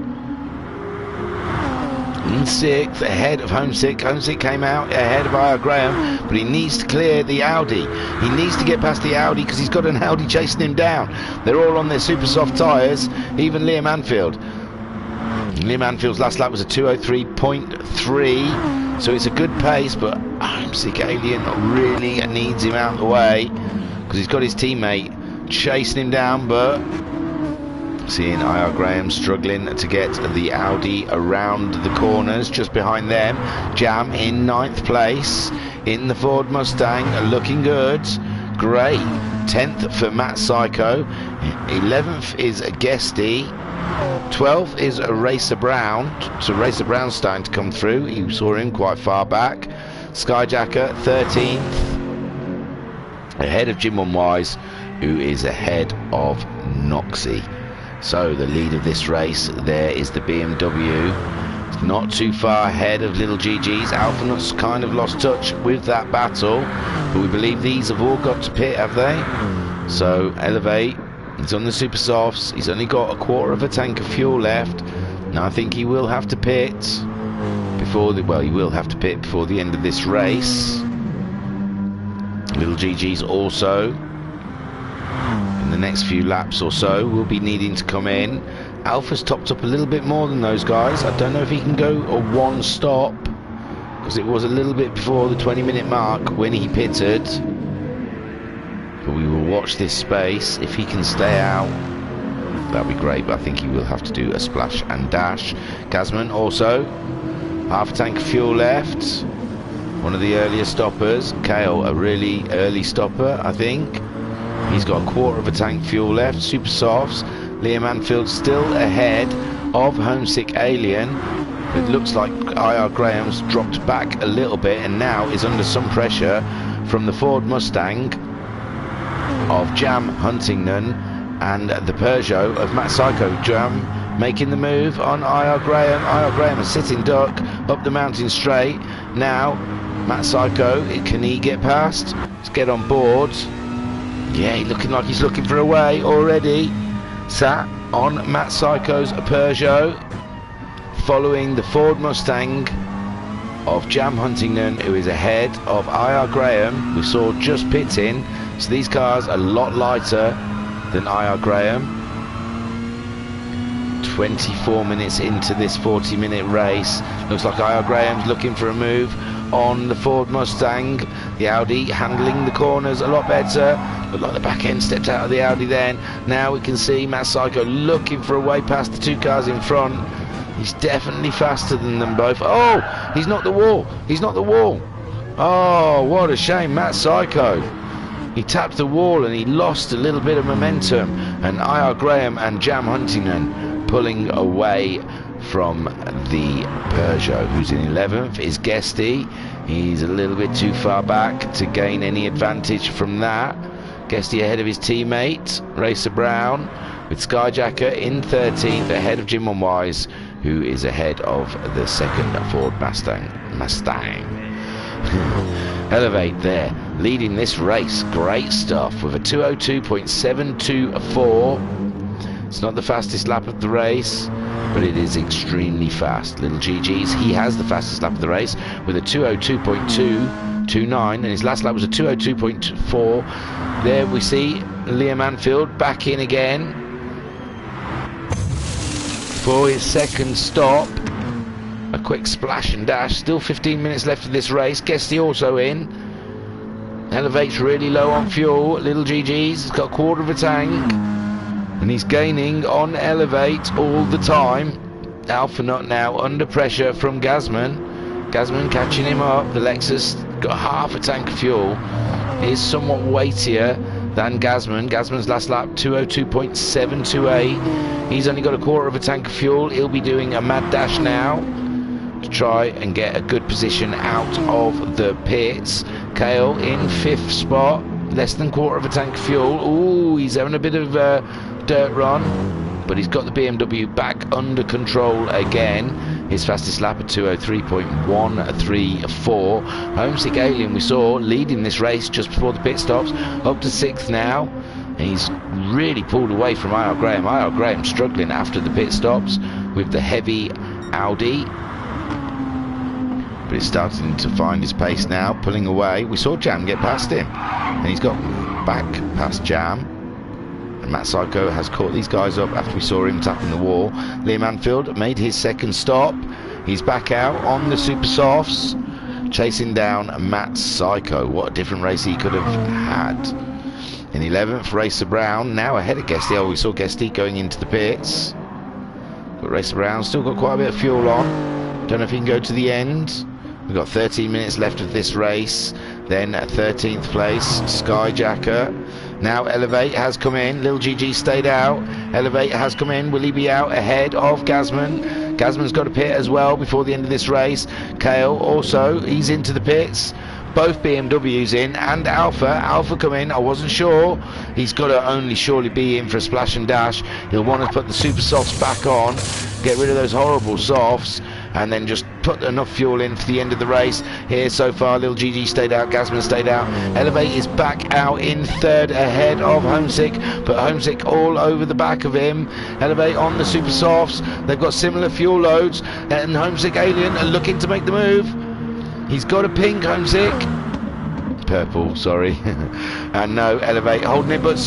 A: in 6th, ahead of Homesick. Homesick came out ahead of I.R. Graham, but he needs to clear the Audi. He needs to get past the Audi because he's got an Audi chasing him down. They're all on their super soft tyres, even Liam Anfield. Liam Anfield's last lap was a 2:03.3, so it's a good pace, but Homesick Alien really needs him out of the way because he's got his teammate chasing him down. But seeing I.R. Graham struggling to get the Audi around the corners just behind them. Jam in 9th place in the Ford Mustang, looking good. Great. 10th for Matt Psycho. 11th is Guesty. 12th is Racer Brown. So Racer Brown's starting to come through. You saw him quite far back. Skyjacker 13th, ahead of Jim One Wise, who is ahead of Noxie. So the lead of this race, there is the BMW. It's not too far ahead of Little GG's. Alphanut's kind of lost touch with that battle, but we believe these have all got to pit, have they? So Elevate, he's on the super softs. He's only got a quarter of a tank of fuel left. Now I think he will have to pit before the, well, he will have to pit before the end of this race. Little GG's also, in the next few laps or so, will be needing to come in. Alpha's topped up a little bit more than those guys. I don't know if he can go a one stop, because it was a little bit before the 20-minute mark when he pitted. But we will watch this space. If he can stay out, that'll be great, but I think he will have to do a splash and dash. Gazman also, half a tank of fuel left. One of the earlier stoppers. Kale, a really early stopper, I think. He's got a quarter of a tank fuel left. Super softs. Liam Anfield still ahead of Homesick Alien. It looks like IR Graham's dropped back a little bit and now is under some pressure from the Ford Mustang of Jam Huntington and the Peugeot of Matt Psycho. Jam making the move on IR Graham. IR Graham a sitting duck up the mountain straight. Now Matt Psycho, can he get past? Let's get on board. Yeah, looking like he's looking for a way already. Sat on Matt Psycho's Peugeot, following the Ford Mustang of Jam Huntington, who is ahead of IR Graham. We saw just pitting, so these cars are a lot lighter than IR Graham. 24 minutes into this 40-minute race. Looks like IR Graham's looking for a move on the Ford Mustang. The Audi handling the corners a lot better. Looked like the back end stepped out of the Audi then. Now we can see Matt Psycho looking for a way past the two cars in front. He's definitely faster than them both. Oh, he's not the wall. He's not the wall. Oh, what a shame, Matt Psycho. He tapped the wall and he lost a little bit of momentum. And IR Graham and Jam Huntington pulling away from the Peugeot. Who's in 11th is Guesty. He's a little bit too far back to gain any advantage from that. Guesty ahead of his teammate Racer Brown, with Skyjacker in 13th ahead of Jim Wise, who is ahead of the second Ford Mustang. Elevate there, leading this race. Great stuff with a 202.724. It's not the fastest lap of the race, but it is extremely fast. Little GG's, he has the fastest lap of the race with a 202.229, and his last lap was a 202.4. There we see Liam Anfield back in again for his second stop. A quick splash and dash. Still 15 minutes left of this race. Guesty also in. Elevate's really low on fuel. Little GG's, he's got a quarter of a tank, and he's gaining on Elevate all the time. Alpha Nut now under pressure from Gazman. Gazman catching him up. The Lexus got half a tank of fuel. Is somewhat weightier than Gazman. Gazman's last lap 202.728. He's only got a quarter of a tank of fuel. He'll be doing a mad dash now to try and get a good position out of the pits. Kale in 5th spot, less than quarter of a tank of fuel. Ooh, he's having a bit of a dirt run, but he's got the BMW back under control again. His fastest lap at 203.134. Homesick Alien we saw leading this race just before the pit stops, up to 6th now. And he's really pulled away from IR Graham. IR Graham struggling after the pit stops with the heavy Audi, but he's starting to find his pace now, pulling away. We saw Jam get past him, and he's got back past Jam. And Matt Psycho has caught these guys up after we saw him tapping the wall. Liam Anfield made his second stop. He's back out on the Super Softs, chasing down Matt Psycho. What a different race he could have had. In 11th, Racer Brown, now ahead of Guesty. Oh, we saw Guesty going into the pits. But Racer Brown still got quite a bit of fuel on. Don't know if he can go to the end. We've got 13 minutes left of this race. Then at 13th place, Skyjacker. Now Elevate has come in. Lil GG stayed out. Elevate has come in. Will he be out ahead of Gazman? Gazman's got a pit as well before the end of this race. Kale also, he's into the pits. Both BMWs in, and Alpha come in. I wasn't sure. He's got to only surely be in for a splash and dash. He'll want to put the Super Softs back on, get rid of those horrible softs, and then just put enough fuel in for the end of the race. Here so far, Lil GG stayed out, Gazman stayed out. Elevate is back out in 3rd ahead of Homesick, but Homesick all over the back of him. Elevate on the Super Softs. They've got similar fuel loads, and Homesick Alien are looking to make the move. He's got a pink, Homesick. purple, sorry. And no, Elevate holding it, but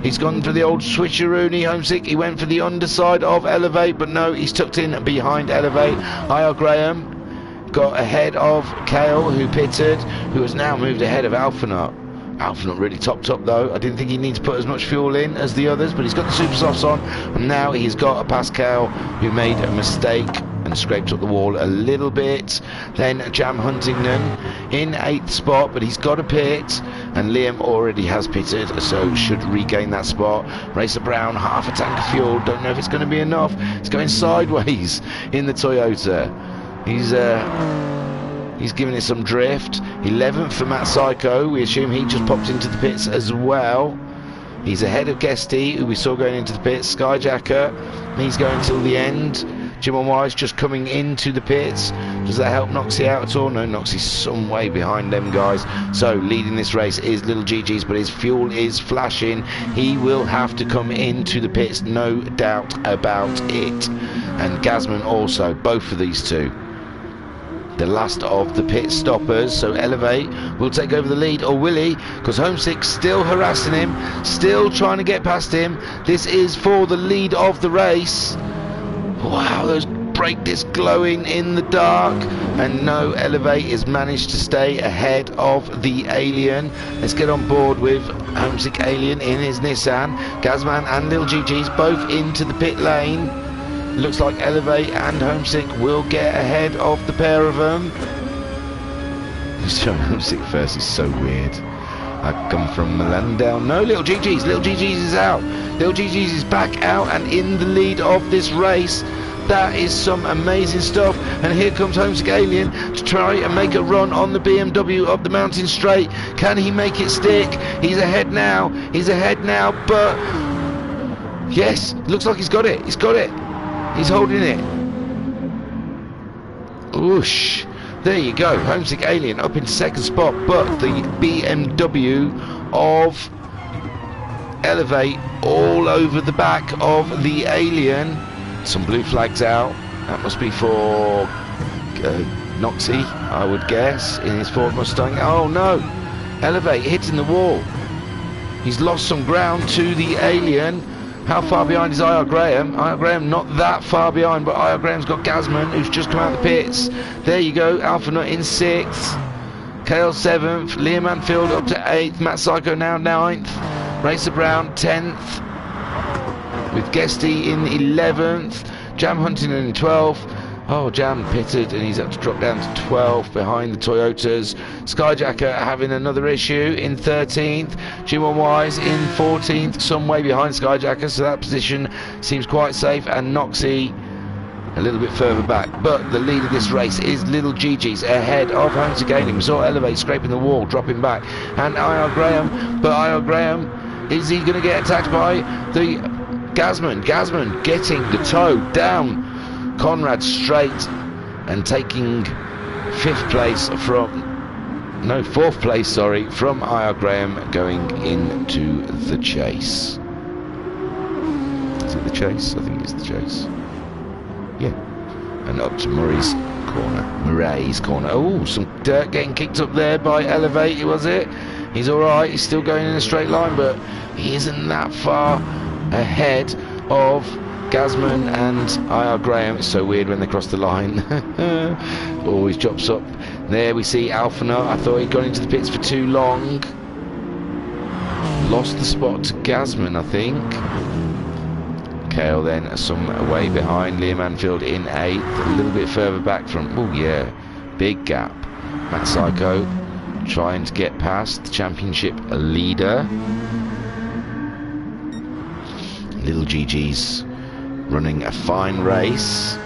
A: he's gone for the old switcheroony. Homesick, he went for the underside of Elevate, but no, he's tucked in behind Elevate. IR Graham got ahead of Kale, who pitted, who has now moved ahead of Alphanut. Alphanut really topped up though. I didn't think he needs to put as much fuel in as the others, but he's got the super softs on, and now he's got a Pascal who made a mistake and scraped up the wall a little bit. Then Jam Huntington in 8th spot, but he's got a pit, and Liam already has pitted, so should regain that spot. Racer Brown, half a tank of fuel, don't know if it's going to be enough. It's going sideways in the Toyota. He's giving it some drift. 11th for Matt Psycho. We assume he just popped into the pits as well. He's ahead of Guesty, who we saw going into the pits. Skyjacker, he's going till the end. Jim on Wise just coming into the pits. Does that help Noxie out at all? No, Noxie's some way behind them guys. So leading this race is Little GG's, but his fuel is flashing. He will have to come into the pits, no doubt about it. And Gazman also, both of these two. The last of the pit stoppers, so Elevate will take over the lead, or will he? Because Homesick's still harassing him, still trying to get past him. This is for the lead of the race. Wow, those brake discs glowing in the dark, and no, Elevate has managed to stay ahead of the Alien. Let's get on board with Homesick Alien in his Nissan. Gazman and Lil GG's both into the pit lane. Looks like Elevate and Homesick will get ahead of the pair of them. Showing Homesick first is so weird. I come from Melandale. No, Little GG's. Little GG's is out. Little GG's is back out and in the lead of this race. That is some amazing stuff. And here comes Homesick Alien to try and make a run on the BMW up the mountain straight. Can he make it stick? He's ahead now. He's ahead now, but yes, looks like he's got it. He's got it. He's holding it. Whoosh. There you go. Homesick Alien up into 2nd spot, but the BMW of Elevate all over the back of the Alien. Some blue flags out. That must be for Noxie, I would guess, in his Ford Mustang. Oh no. Elevate hitting the wall. He's lost some ground to the Alien. How far behind is IR Graham? IR Graham not that far behind, but IR Graham's got Gazman, who's just come out of the pits. There you go, Alphanut in 6th. Kale 7th. Liam Anfield up to 8th. Matt Psycho now 9th. Racer Brown 10th. With Guesty in 11th. Jam Huntington in 12th. Oh, Jam pitted and he's had to drop down to 12th behind the Toyotas. Skyjacker having another issue in 13th. G1 Wise in 14th, some way behind Skyjacker, so that position seems quite safe. And Noxie a little bit further back. But the lead of this race is Little GG's ahead of Homesick Alien. We saw Elevate scraping the wall, dropping back. And IR Graham, but IR Graham, is he going to get attacked by the Gazman? Gazman getting the toe down Conrad straight and taking 4th place from IR Graham, going into the chase. Is it the chase? I think it's the chase. Yeah. And up to Murray's corner. Oh, some dirt getting kicked up there by Elevate, was it? He's alright, he's still going in a straight line, but he isn't that far ahead of Gazman and IR Graham. It's so weird when they cross the line. Always chops up. There we see Alphanut. I thought he'd gone into the pits for too long. Lost the spot to Gazman, I think. Kale then some way behind. Liam Anfield in 8th. A little bit further back from... Oh yeah, big gap. Matt Psycho trying to get past the championship leader. Little GG's running a fine race.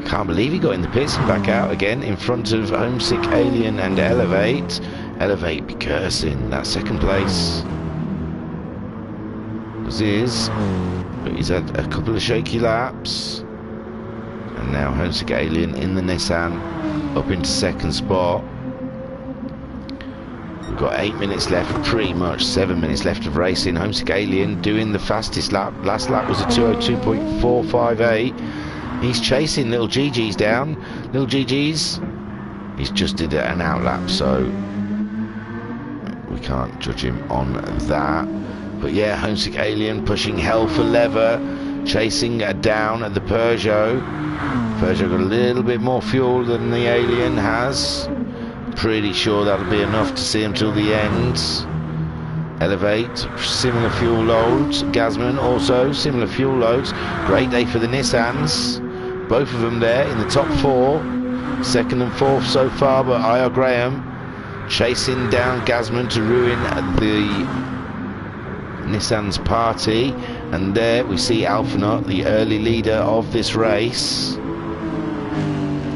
A: Can't believe he got in the pits and back out again in front of Homesick Alien and Elevate. Elevate be cursing that 2nd place. Was his, but he's had a couple of shaky laps. And now Homesick Alien in the Nissan up into 2nd spot. We've got 8 minutes left, pretty much 7 minutes left of racing. Homesick Alien doing the fastest lap. Last lap was a 2:02.458. He's chasing Little GG's down. Little GG's, he's just did an outlap, so we can't judge him on that. But yeah, Homesick Alien pushing hell for leather, chasing down at the Peugeot. Peugeot got a little bit more fuel than the Alien has. Pretty sure that'll be enough to see him till the end. Elevate, similar fuel loads. Gazman also, similar fuel loads. Great day for the Nissans. Both of them there in the top 4. Second and fourth so far, but I.R. Graham chasing down Gazman to ruin the Nissan's party. And there we see Alphanut, the early leader of this race,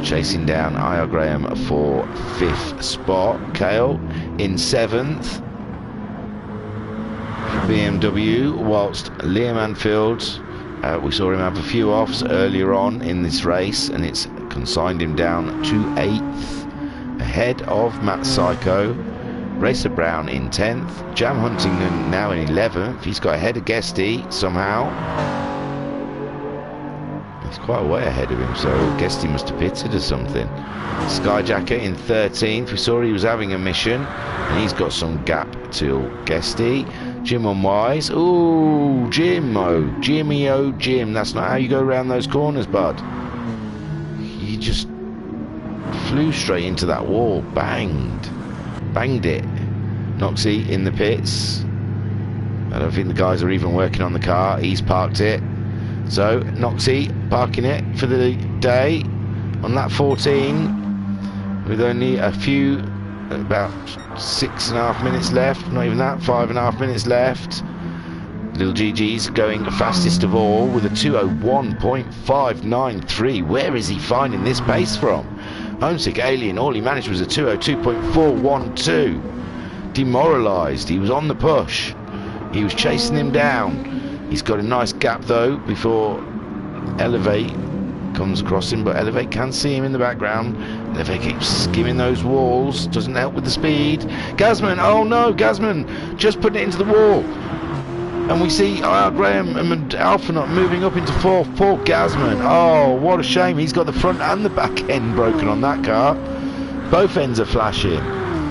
A: chasing down I.R. Graham for 5th spot. Kale in 7th. BMW, whilst Liam Anfield, we saw him have a few offs earlier on in this race, and it's consigned him down to 8th, ahead of Matt Psycho. Racer Brown in 10th, Jam Huntington now in 11th. He's got ahead of Guesty somehow. He's quite a way ahead of him, so Guesty must have pitted or something. Skyjacker in 13th. We saw he was having a mission, and he's got some gap till Guesty. Jim on Wise. Ooh, Jim, Jimmy, Jim. That's not how you go around those corners, bud. You just flew straight into that wall. Banged it. Noxie in the pits. I don't think the guys are even working on the car. He's parked it. So Noxie parking it for the day on lap 14 with only a few, about 6.5 minutes left. Not even that, 5.5 minutes left. Little GG's going fastest of all with a 201.593. Where is he finding this pace from? Homesick Alien, all he managed was a 202.412. Demoralised. He was on the push. He was chasing him down. He's got a nice gap though before Elevate comes across him, but Elevate can see him in the background. Elevate keeps skimming those walls, doesn't help with the speed. Gazman, oh no, Gazman just putting it into the wall. And we see I.R. Graham and Alphanut moving up into 4th. Poor Gazman. Oh, what a shame. He's got the front and the back end broken on that car. Both ends are flashing.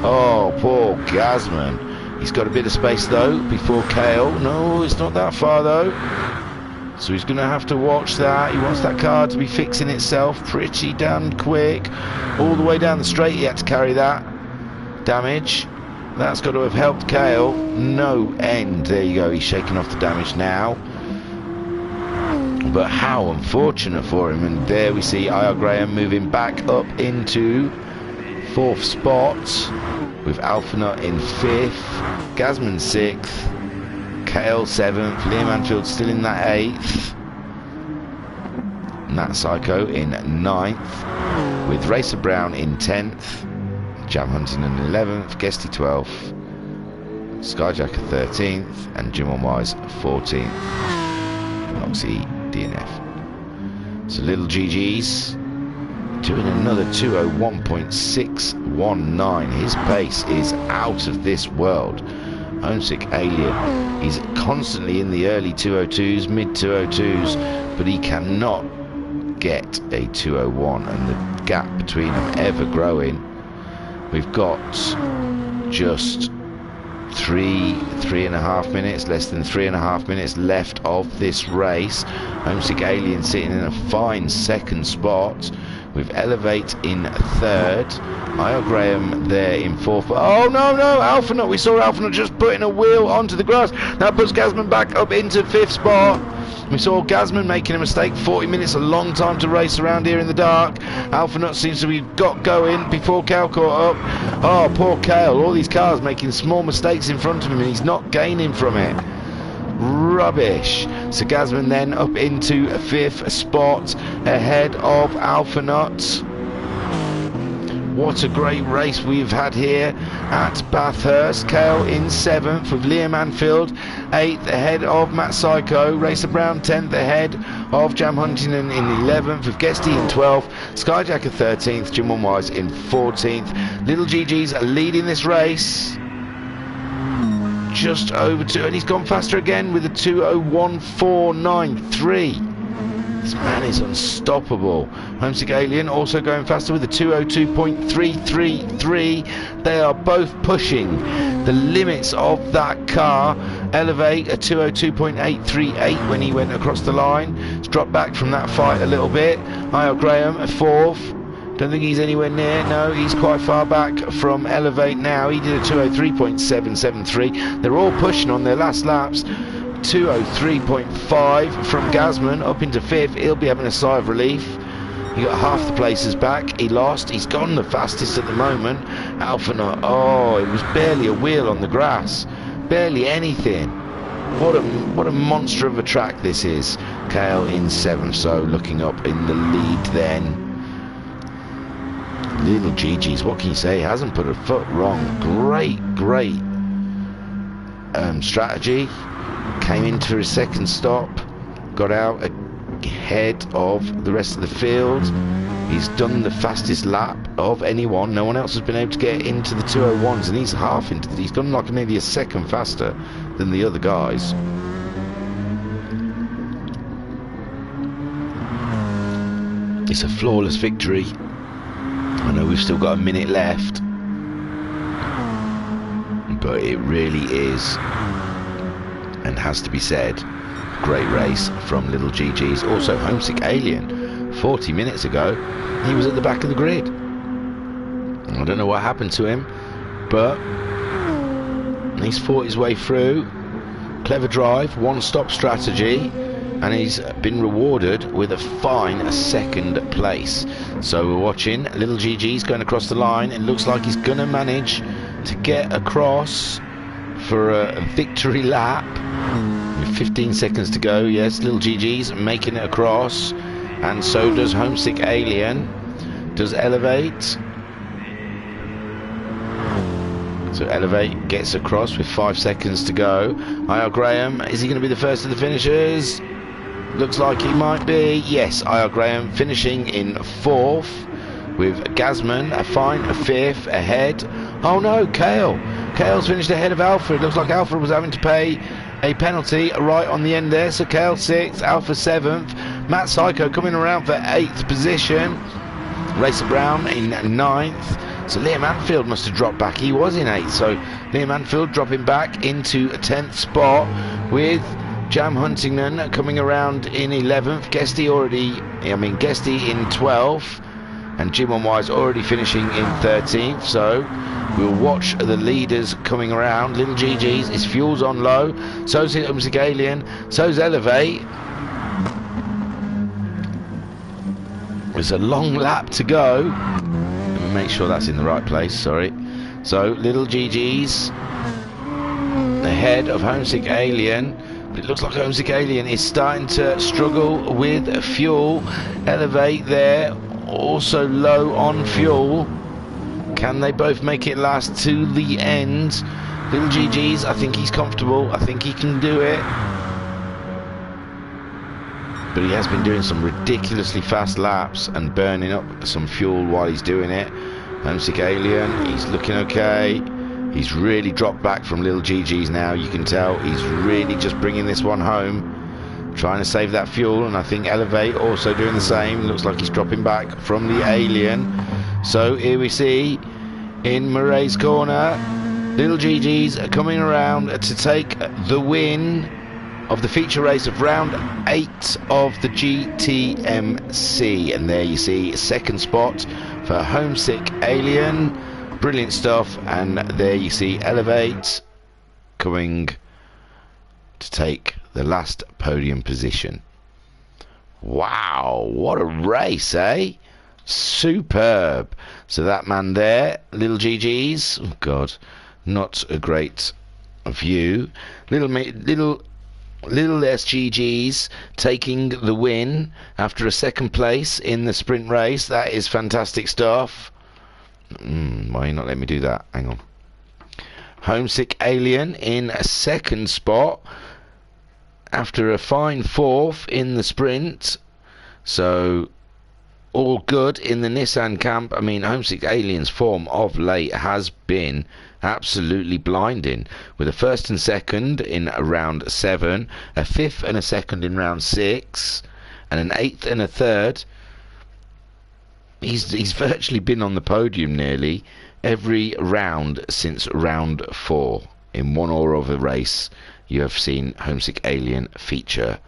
A: Oh, poor Gazman. He's got a bit of space though before Kale. No, it's not that far though. So he's going to have to watch that. He wants that car to be fixing itself pretty damn quick. All the way down the straight he had to carry that damage. That's got to have helped Kale. No end. There you go. He's shaking off the damage now. But how unfortunate for him. And there we see I.R. Graham moving back up into 4th spot with Alphanut in 5th, Gazman 6th, Kale 7th, Liam Anfield still in that 8th, Nat Psycho in 9th, with Racer Brown in 10th, Jam Huntington in 11th, Guesty 12th, Skyjacker 13th, and Jim on Wise 14th. Noxie DNF. So little GG's doing another 201.619. His pace is out of this world. Homesick Alien, he's constantly in the early 202s, mid 202s, but he cannot get a 201, and the gap between them ever growing. We've got just 3.5 minutes, less than 3.5 minutes left of this race. Homesick Alien sitting in a fine 2nd spot with Elevate in 3rd. I.R. Graham there in 4th. Oh no, Alphanut. We saw Alphanut just putting a wheel onto the grass. That puts Gazman back up into 5th spot. We saw Gazman making a mistake. 40 minutes, a long time to race around here in the dark. Alphanut seems to be got going before Kale caught up. Oh, poor Kale. All these cars making small mistakes in front of him, and he's not gaining from it. Rubbish. So Gazman then up into 5th spot ahead of Alphanut. What a great race we've had here at Bathurst. Kale in 7th with Liam Anfield 8th ahead of Matt Psycho. Racer Brown 10th ahead of Jam Huntington in 11th with Guesty in 12th. Skyjacker 13th. Jim on Wise in 14th. Little GG's leading this race. Just over 2, and he's gone faster again with a 201.493. This man is unstoppable. Homesick Alien also going faster with a 202.333. They are both pushing the limits of that car. Elevate a 202.838 when he went across the line. It's dropped back from that fight a little bit. Io Graham a 4th. Don't think he's anywhere near. No, he's quite far back from Elevate now. He did a 203.773. They're all pushing on their last laps. 203.5 from Gazman up into 5th. He'll be having a sigh of relief. He got half the places back. He lost. He's gone the fastest at the moment. Alphanot, oh, it was barely a wheel on the grass. Barely anything. What a monster of a track this is. Kale in 7th, so looking up in the lead then. Little GG's, what can you say? He hasn't put a foot wrong. Great strategy. Came into his second stop, got out ahead of the rest of the field. He's done the fastest lap of anyone. No one else has been able to get into the 201s, and he's half into he's done like maybe a second faster than the other guys. It's a flawless victory. I know we've still got a minute left, but it really is, and has to be said, great race from Little GG's. Also Homesick Alien, 40 minutes ago he was at the back of the grid. I don't know what happened to him, but he's fought his way through. Clever drive, one-stop strategy, and he's been rewarded with a fine second place. So we're watching Little GG's going across the line. It looks like he's gonna manage to get across for a victory lap with 15 seconds to go. Yes, Little GG's making it across, and so does Homesick Alien. Does Elevate. So Elevate gets across with 5 seconds to go. Io Graham, is he going to be the first of the finishers? Looks like he might be. Yes, Io Graham finishing in 4th, with Gazman a fine 5th ahead. Oh no, Kale's finished ahead of Alfred. Looks like Alfred was having to pay a penalty right on the end there. So Kale 6th, Alpha 7th. Matt Psycho coming around for 8th position. Racer Brown in 9th. So Liam Anfield must have dropped back. He was in 8th. So Liam Anfield dropping back into a 10th spot, with Jam Huntington coming around in 11th. Guesty in 12th. And Jim on Wise already finishing in 13th. So we'll watch the leaders coming around. Little GG's, his fuel's on low. So's Homesick Alien. So's Elevate. There's a long lap to go. Let me make sure that's in the right place, sorry. So Little GG's ahead of Homesick Alien. But it looks like Homesick Alien is starting to struggle with fuel. Elevate there, also low on fuel. Can they both make it last to the end? Little GG's, I think he's comfortable. I think he can do it. But he has been doing some ridiculously fast laps and burning up some fuel while he's doing it. Homesick Alien, he's looking okay. He's really dropped back from Little GG's now. You can tell he's really just bringing this one home, trying to save that fuel. And I think Elevate also doing the same. Looks like he's dropping back from the Alien. So here we see in Murray's corner, Little GG's coming around to take the win of the feature race of round 8 of the GTMC. And there you see second spot for Homesick Alien. Brilliant stuff. And there you see Elevate coming to take the last podium position. Wow, what a race, eh? Superb. So that man there, Little GG's, oh god, not a great view. Little SGG's taking the win after a second place in the sprint race. That is fantastic stuff. Why are you not letting me do that? Hang on. Homesick Alien in a second spot after a fine 4th in the sprint. So all good in the Nissan camp. I mean, Homesick Alien's form of late has been absolutely blinding, with a 1st and 2nd in round 7, a 5th and a 2nd in round 6, and an 8th and a 3rd. He's virtually been on the podium nearly every round since round 4. In one or other race, you have seen Homesick Alien feature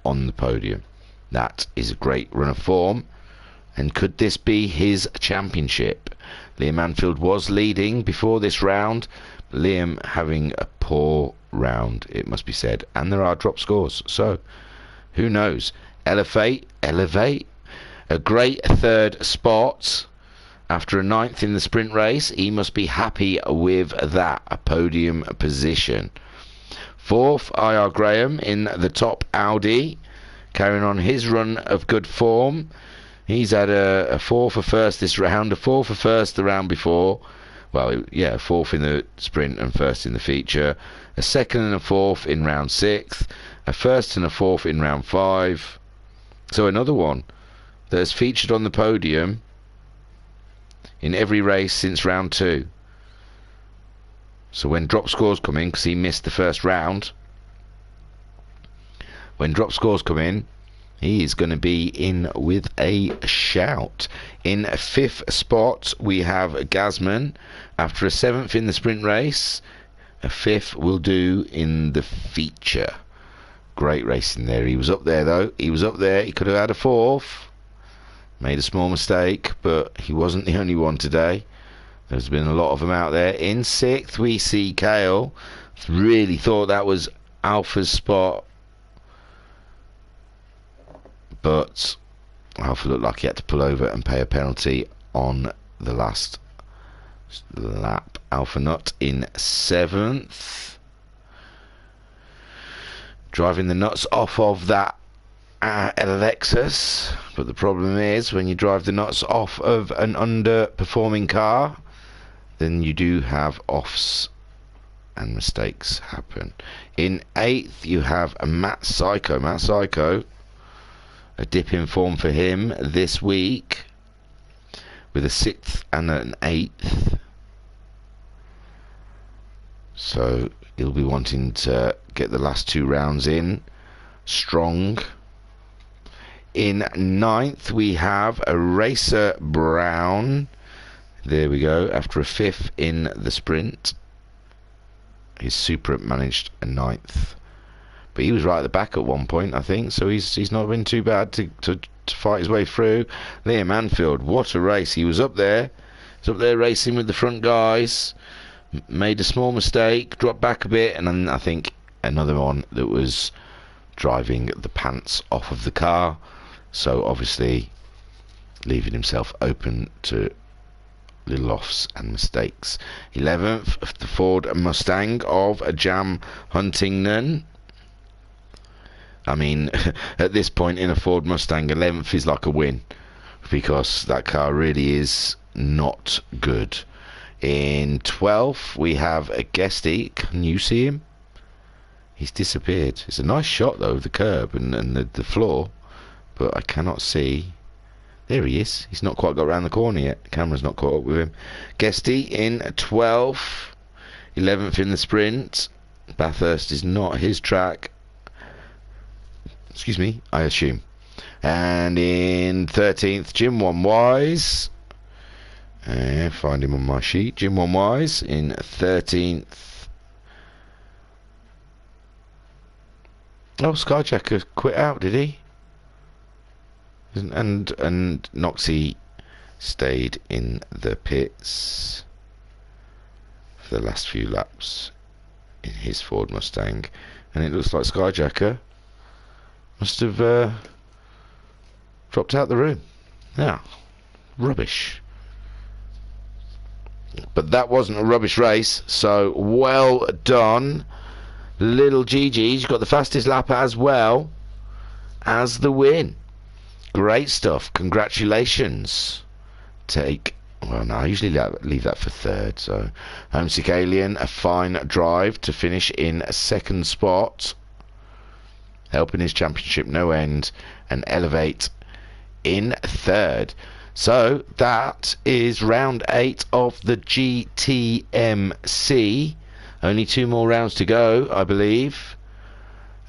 A: on the podium. That is a great run of form. And could this be his championship? Liam Anfield was leading before this round. Liam having a poor round, it must be said. And there are drop scores. So, who knows? Elevate. A great 3rd spot after a 9th in the sprint race. He must be happy with that, a podium position. 4th, IR Graham in the top Audi, carrying on his run of good form. He's had a 4th for first this round, a 4th for first the round before. Well, yeah, 4th in the sprint and 1st in the feature. A 2nd and a 4th in round 6. A 1st and a 4th in round 5. So another one that has featured on the podium in every race since round 2. So when drop scores come in, because he missed the first round, when drop scores come in, he is going to be in with a shout. In 5th spot, we have Gazman. After a 7th in the sprint race, a 5th will do in the feature. Great racing there. He was up there, though. He was up there. He could have had a 4th. Made a small mistake, but he wasn't the only one today. There's been a lot of them out there. In 6th, we see Kale. Really thought that was Alpha's spot, but Alpha looked like he had to pull over and pay a penalty on the last lap. Alpha Nut in 7th, driving the nuts off of that Lexus. But the problem is, when you drive the nuts off of an underperforming car, then you do have offs and mistakes happen. In 8th, you have a Matt Psycho. Matt Psycho, a dip in form for him this week, with a 6th and an 8th. So he'll be wanting to get the last 2 rounds in strong. In 9th, we have a Racer Brown. There we go. After a 5th in the sprint, his Supra managed a 9th. But he was right at the back at one point, I think, so he's not been too bad to fight his way through. Liam Anfield, what a race. He was up there. He's up there racing with the front guys. Made a small mistake, dropped back a bit, and then I think another one that was driving the pants off of the car. So obviously leaving himself open to little offs and mistakes. 11th, the Ford Mustang of Jam Huntington. I mean, at this point in a Ford Mustang, 11th is like a win, because that car really is not good. In 12th, we have a Guesty. Can you see him? He's disappeared. It's a nice shot, though, of the curb and the floor, but I cannot see. There he is. He's not quite got around the corner yet. The camera's not caught up with him. Guesty in 12th. 11th in the sprint. Bathurst is not his track. Excuse me, I assume. And in 13th, Jim One Wise. Find him on my sheet. Jim One Wise in 13th. Oh, Skyjacker quit out, did he? And Noxie stayed in the pits for the last few laps in his Ford Mustang, and it looks like Skyjacker must have dropped out the room. Yeah, rubbish. But that wasn't a rubbish race, so well done, little Gigi's got the fastest lap as well as the win. Great stuff. Congratulations. Well, no, I usually leave that for 3rd. So, Homesick Alien, a fine drive to finish in a 2nd spot, helping his championship no end, and Elevate in 3rd. So that is round 8 of the GTMC. Only 2 more rounds to go, I believe.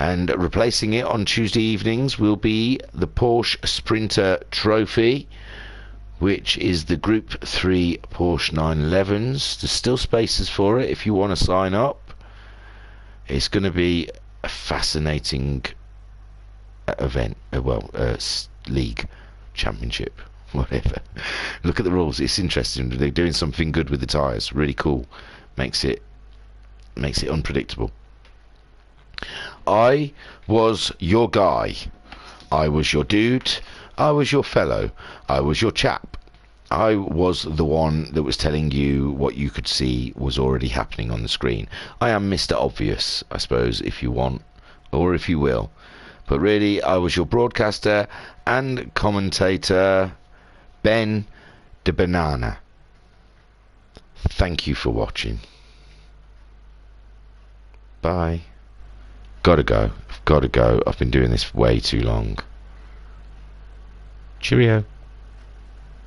A: And replacing it on Tuesday evenings will be the Porsche Sprinter Trophy, which is the Group 3 Porsche 911s. There's still spaces for it if you want to sign up. It's going to be a fascinating event, league, championship, whatever. Look at the rules, it's interesting. They're doing something good with the tyres, really cool. Makes it unpredictable. I was your guy, I was your dude, I was your fellow, I was your chap. I was the one that was telling you what you could see was already happening on the screen. I am Mr. Obvious, I suppose, if you want, or if you will. But really, I was your broadcaster and commentator, Ben de Banana. Thank you for watching. Bye. Gotta go. I've gotta go. I've been doing this way too long. Cheerio.